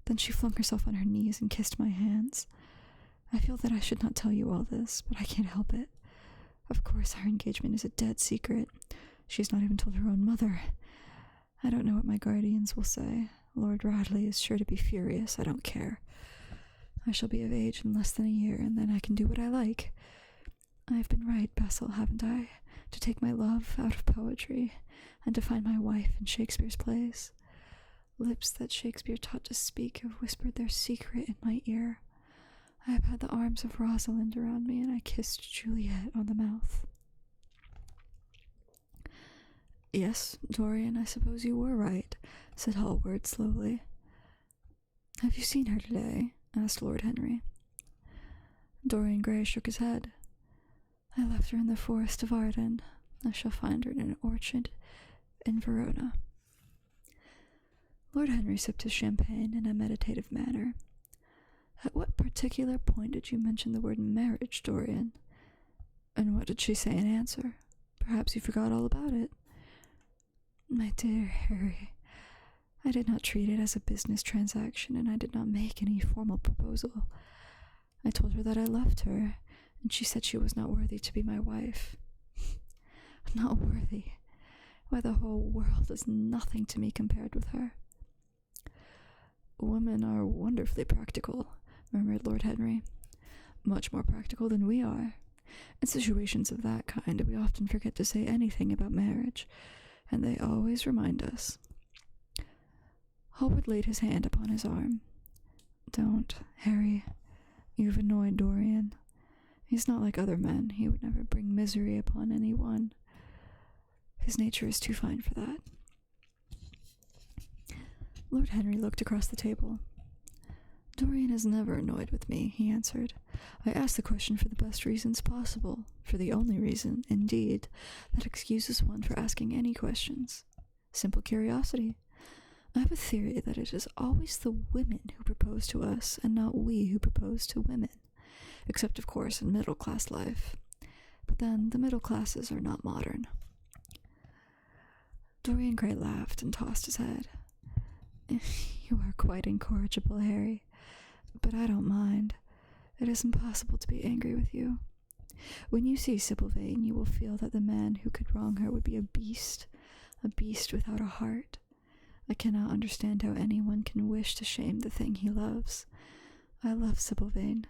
Then she flung herself on her knees and kissed my hands. I feel that I should not tell you all this, but I can't help it. Of course, our engagement is a dead secret. She's not even told her own mother. I don't know what my guardians will say. Lord Radley is sure to be furious. I don't care. I shall be of age in less than a year, and then I can do what I like. I've been right, Basil, haven't I? To take my love out of poetry, and to find my wife in Shakespeare's plays. Lips that Shakespeare taught to speak have whispered their secret in my ear. I have had the arms of Rosalind around me, and I kissed Juliet on the mouth. Yes, Dorian, I suppose you were right, said Hallward slowly. Have you seen her today? Asked Lord Henry. Dorian Gray shook his head. I left her in the forest of Arden. I shall find her in an orchard in Verona. Lord Henry sipped his champagne in a meditative manner. At what particular point did you mention the word marriage, Dorian? And what did she say in answer? Perhaps you forgot all about it. My dear Harry, I did not treat it as a business transaction, and I did not make any formal proposal. I told her that I loved her, and she said she was not worthy to be my wife. Not worthy? Why, the whole world is nothing to me compared with her. Women are wonderfully practical, murmured Lord Henry. Much more practical than we are. In situations of that kind, we often forget to say anything about marriage, and they always remind us. Hallward laid his hand upon his arm. Don't, Harry. You've annoyed Dorian. He's not like other men. He would never bring misery upon anyone. His nature is too fine for that. Lord Henry looked across the table. Dorian is never annoyed with me, he answered. I asked the question for the best reasons possible, for the only reason, indeed, that excuses one for asking any questions. Simple curiosity. I have a theory that it is always the women who propose to us, and not we who propose to women, except, of course, in middle-class life. But then, the middle classes are not modern. Dorian Gray laughed and tossed his head. You are quite incorrigible, Harry, but I don't mind. It is impossible to be angry with you. When you see Sybil Vane, you will feel that the man who could wrong her would be a beast without a heart. I cannot understand how anyone can wish to shame the thing he loves. I love Sybil Vane.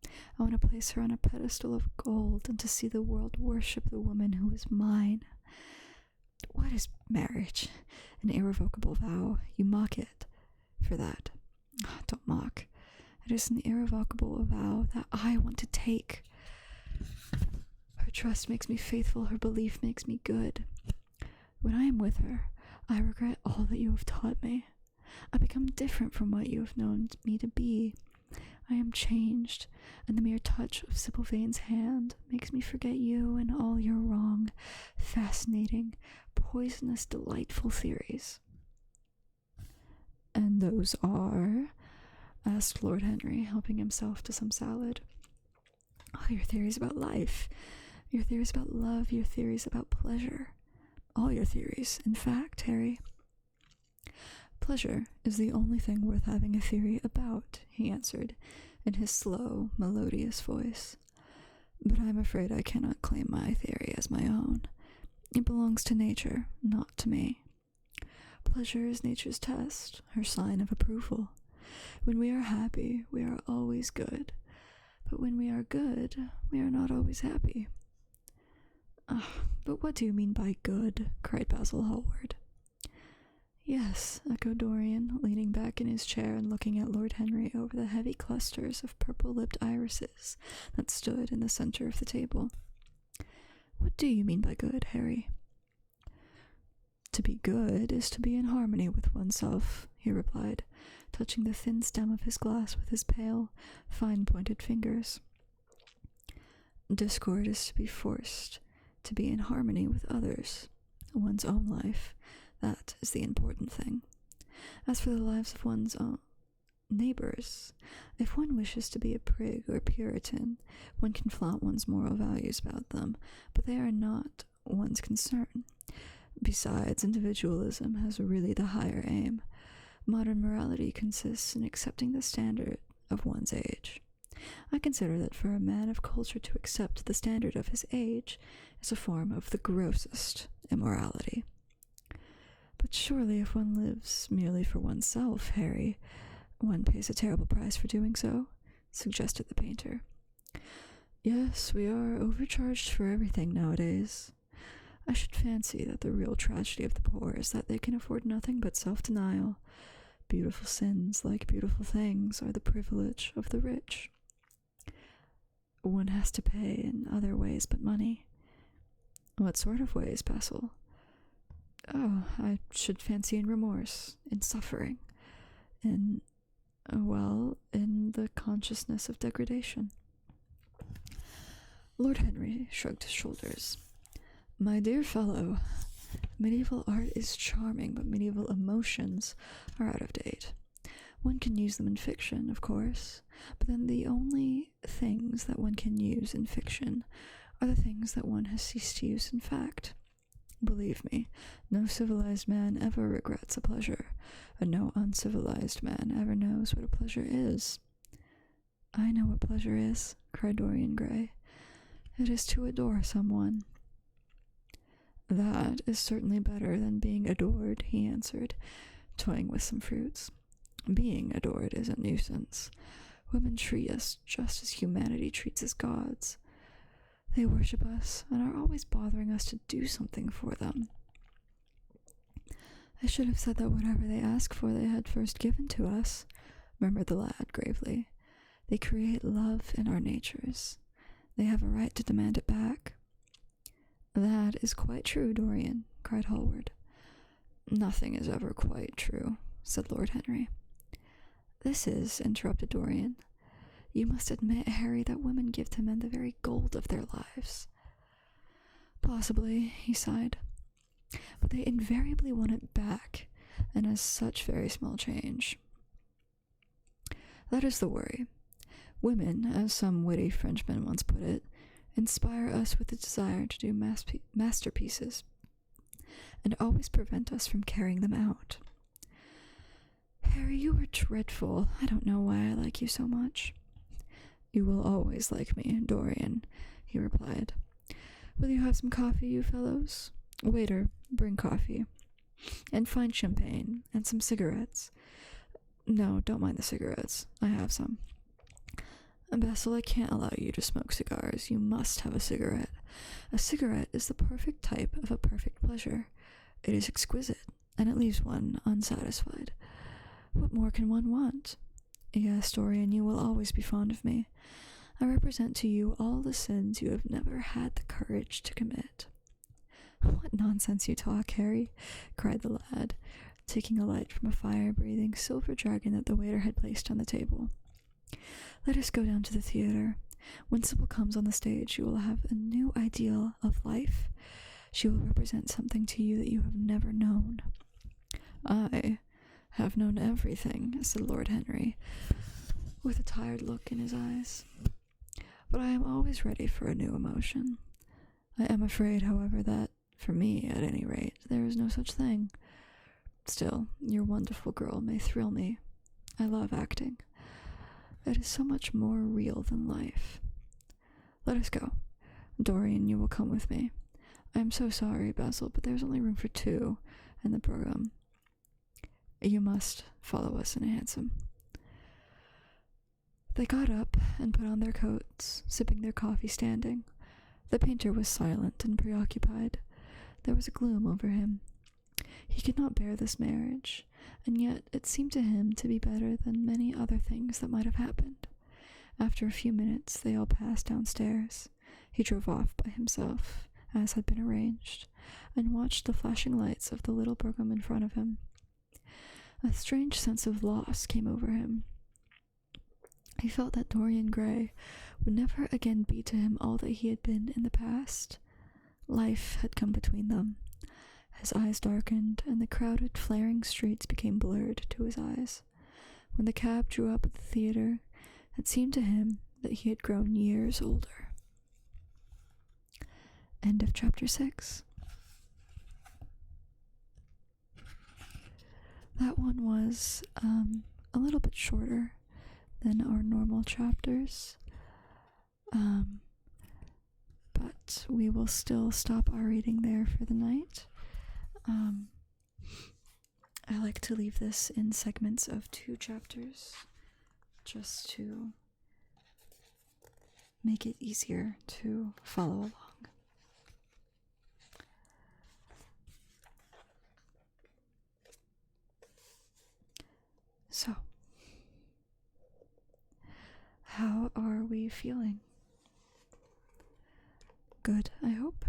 I want to place her on a pedestal of gold and to see the world worship the woman who is mine. What is marriage? An irrevocable vow. You mock it for that. Oh, don't mock. It is an irrevocable vow that I want to take. Her trust makes me faithful. Her belief makes me good. When I am with her, I regret all that you have taught me. I become different from what you have known me to be. I am changed, and the mere touch of Sybil Vane's hand makes me forget you and all your wrong, fascinating, poisonous, delightful theories. And those are? Asked Lord Henry, helping himself to some salad. Oh, your theories about life, your theories about love, your theories about pleasure. All your theories, in fact, Harry. Pleasure is the only thing worth having a theory about, he answered, in his slow, melodious voice. But I'm afraid I cannot claim my theory as my own. It belongs to nature, not to me. Pleasure is nature's test, her sign of approval. When we are happy, we are always good. But when we are good, we are not always happy. But what do you mean by good? Cried Basil Hallward. Yes, echoed Dorian, leaning back in his chair and looking at Lord Henry over the heavy clusters of purple-lipped irises that stood in the center of the table. What do you mean by good, Harry? To be good is to be in harmony with oneself, he replied, touching the thin stem of his glass with his pale, fine-pointed fingers. Discord is to be forced to be in harmony with others, one's own life. That is the important thing. As for the lives of one's own neighbors, if one wishes to be a prig or Puritan, one can flaunt one's moral values about them, but they are not one's concern. Besides, individualism has really the higher aim. Modern morality consists in accepting the standard of one's age. I consider that for a man of culture to accept the standard of his age is a form of the grossest immorality. But surely if one lives merely for oneself, Harry, one pays a terrible price for doing so, suggested the painter. Yes, we are overcharged for everything nowadays. I should fancy that the real tragedy of the poor is that they can afford nothing but self-denial. Beautiful sins, like beautiful things, are the privilege of the rich. One has to pay in other ways but money. What sort of ways, Basil? Oh, I should fancy in remorse, in suffering, in the consciousness of degradation. Lord Henry shrugged his shoulders. My dear fellow, medieval art is charming, but medieval emotions are out of date. One can use them in fiction, of course, but then the only things that one can use in fiction are the things that one has ceased to use in fact. Believe me, no civilized man ever regrets a pleasure, and no uncivilized man ever knows what a pleasure is. I know what pleasure is, cried Dorian Gray. It is to adore someone. That is certainly better than being adored, he answered, toying with some fruits. Being adored is a nuisance. Women treat us just as humanity treats us gods. They worship us and are always bothering us to do something for them. I should have said that whatever they ask for they had first given to us, murmured the lad gravely. They create love in our natures. They have a right to demand it back. That is quite true, Dorian, cried Hallward. Nothing is ever quite true, said Lord Henry. This is, interrupted Dorian. You must admit, Harry, that women give to men the very gold of their lives. Possibly, he sighed. But they invariably want it back, and as such very small change. That is the worry. Women, as some witty Frenchman once put it, inspire us with the desire to do masterpieces, and always prevent us from carrying them out. Harry, you are dreadful. I don't know why I like you so much. You will always like me, Dorian, he replied. Will you have some coffee, you fellows? Waiter, bring coffee. And fine champagne, and some cigarettes. No, don't mind the cigarettes. I have some. Basil, I can't allow you to smoke cigars. You must have a cigarette. A cigarette is the perfect type of a perfect pleasure. It is exquisite, and it leaves one unsatisfied. What more can one want? Yes, Dorian, you will always be fond of me. I represent to you all the sins you have never had the courage to commit. What nonsense you talk, Harry, cried the lad, taking a light from a fire-breathing silver dragon that the waiter had placed on the table. Let us go down to the theatre. When Sybil comes on the stage, you will have a new ideal of life. She will represent something to you that you have never known. I have known everything, said Lord Henry, with a tired look in his eyes. But I am always ready for a new emotion. I am afraid, however, that, for me at any rate, there is no such thing. Still, your wonderful girl may thrill me. I love acting. It is so much more real than life. Let us go. Dorian, you will come with me. I am so sorry, Basil, but there's only room for 2 in the program. You must follow us in a hansom. They got up and put on their coats, sipping their coffee standing. The painter was silent and preoccupied. There was a gloom over him. He could not bear this marriage, and yet it seemed to him to be better than many other things that might have happened. After a few minutes, they all passed downstairs. He drove off by himself, as had been arranged, and watched the flashing lights of the little brougham in front of him. A strange sense of loss came over him. He felt that Dorian Gray would never again be to him all that he had been in the past. Life had come between them. His eyes darkened, and the crowded, flaring streets became blurred to his eyes. When the cab drew up at the theatre, it seemed to him that he had grown years older. End of chapter 6. That one was a little bit shorter than our normal chapters, but we will still stop our reading there for the night. I like to leave this in segments of 2 chapters just to make it easier to follow along. So, how are we feeling? Good, I hope.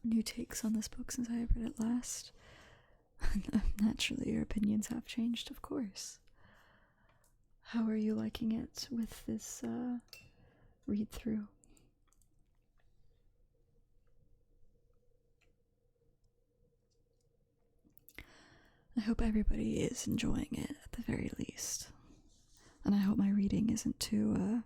New takes on this book since I have read it last. Naturally, your opinions have changed, of course. How are you liking it with this read-through? I hope everybody is enjoying it at the very least. And I hope my reading isn't too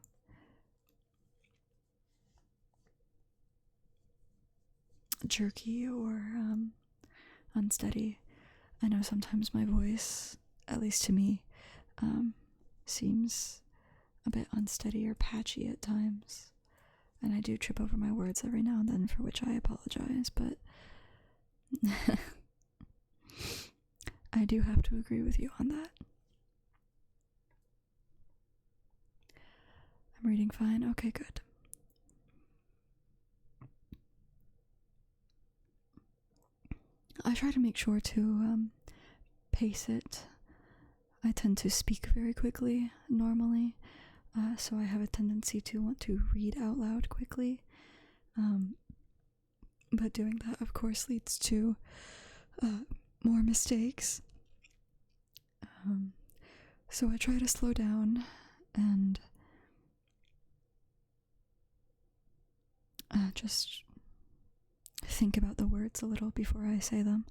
jerky or unsteady. I know sometimes my voice, at least to me, seems a bit unsteady or patchy at times, and I do trip over my words every now and then, for which I apologize, but I do have to agree with you on that. I'm reading fine. Okay, good. I try to make sure to pace it. I tend to speak very quickly normally, so I have a tendency to want to read out loud quickly. But doing that, of course, leads to more mistakes. So I try to slow down and just think about the words a little before I say them.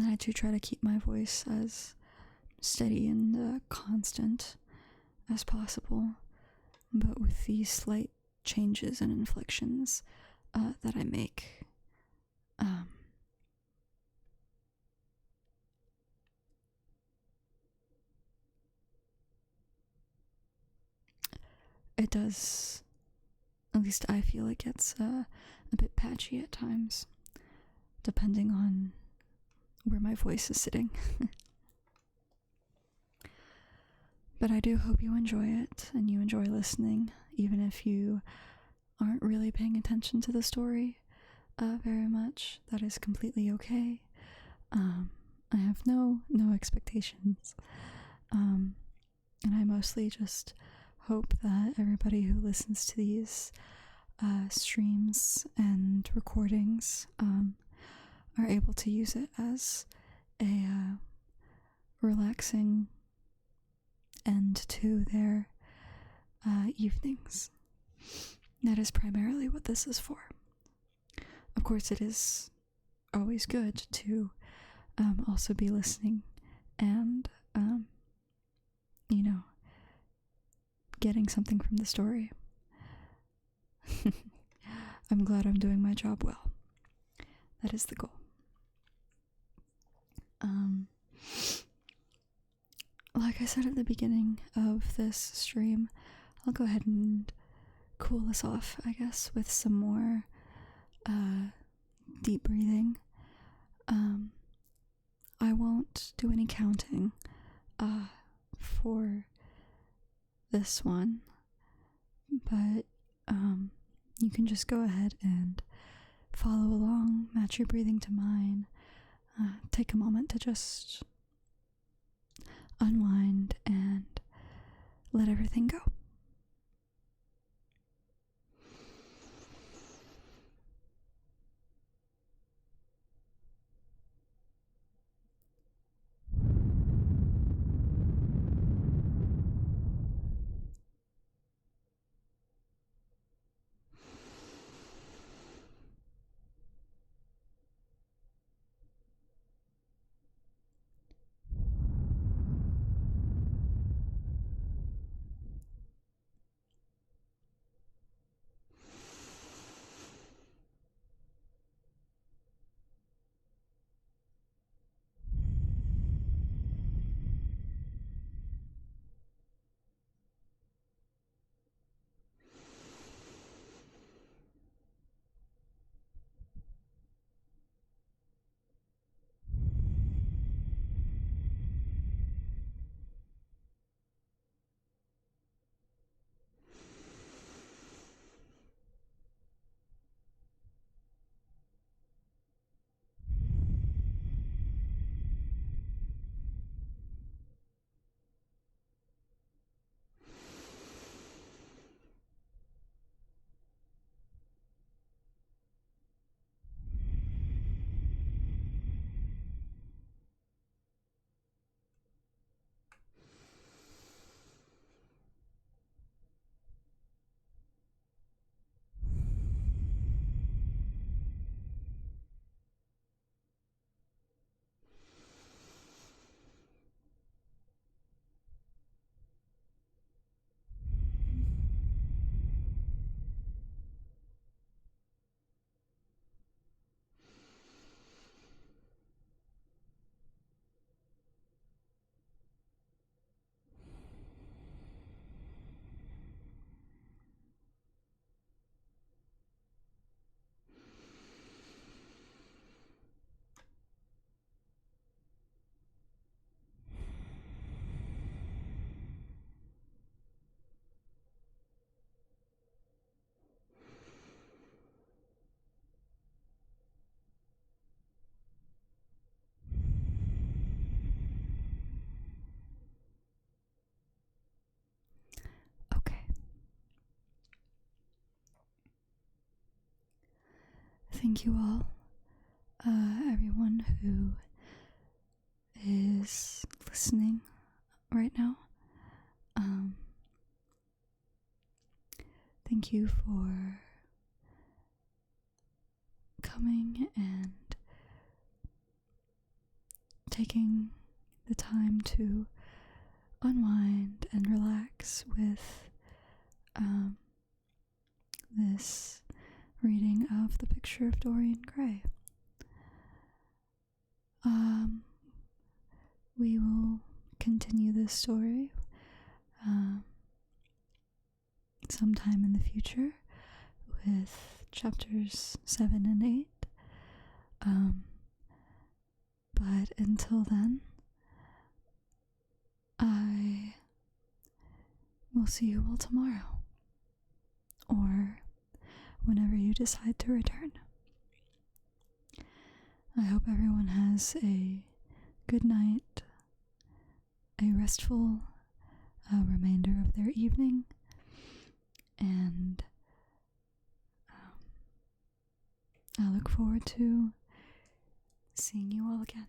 And I do try to keep my voice as steady and constant as possible, but with these slight changes and inflections that I make, it does, at least I feel it gets a bit patchy at times, depending on where my voice is sitting. But I do hope you enjoy it and you enjoy listening, even if you aren't really paying attention to the story very much. That is completely okay. I have no expectations. And I mostly just hope that everybody who listens to these streams and recordings are able to use it as a relaxing end to their evenings. That is primarily what this is for. Of course, it is always good to also be listening and, getting something from the story. I'm glad I'm doing my job well. That is the goal. Like I said at the beginning of this stream, I'll go ahead and cool us off, I guess, with some more deep breathing. I won't do any counting for this one, but you can just go ahead and follow along, match your breathing to mine, take a moment to just unwind and let everything go. Thank you all, everyone who is listening right now. Thank you for coming and taking the time to unwind and relax with this reading of The Picture of Dorian Gray. We will continue this story sometime in the future with chapters 7 and 8. But until then, I will see you all tomorrow, or whenever you decide to return. I hope everyone has a good night, a restful remainder of their evening, and I look forward to seeing you all again.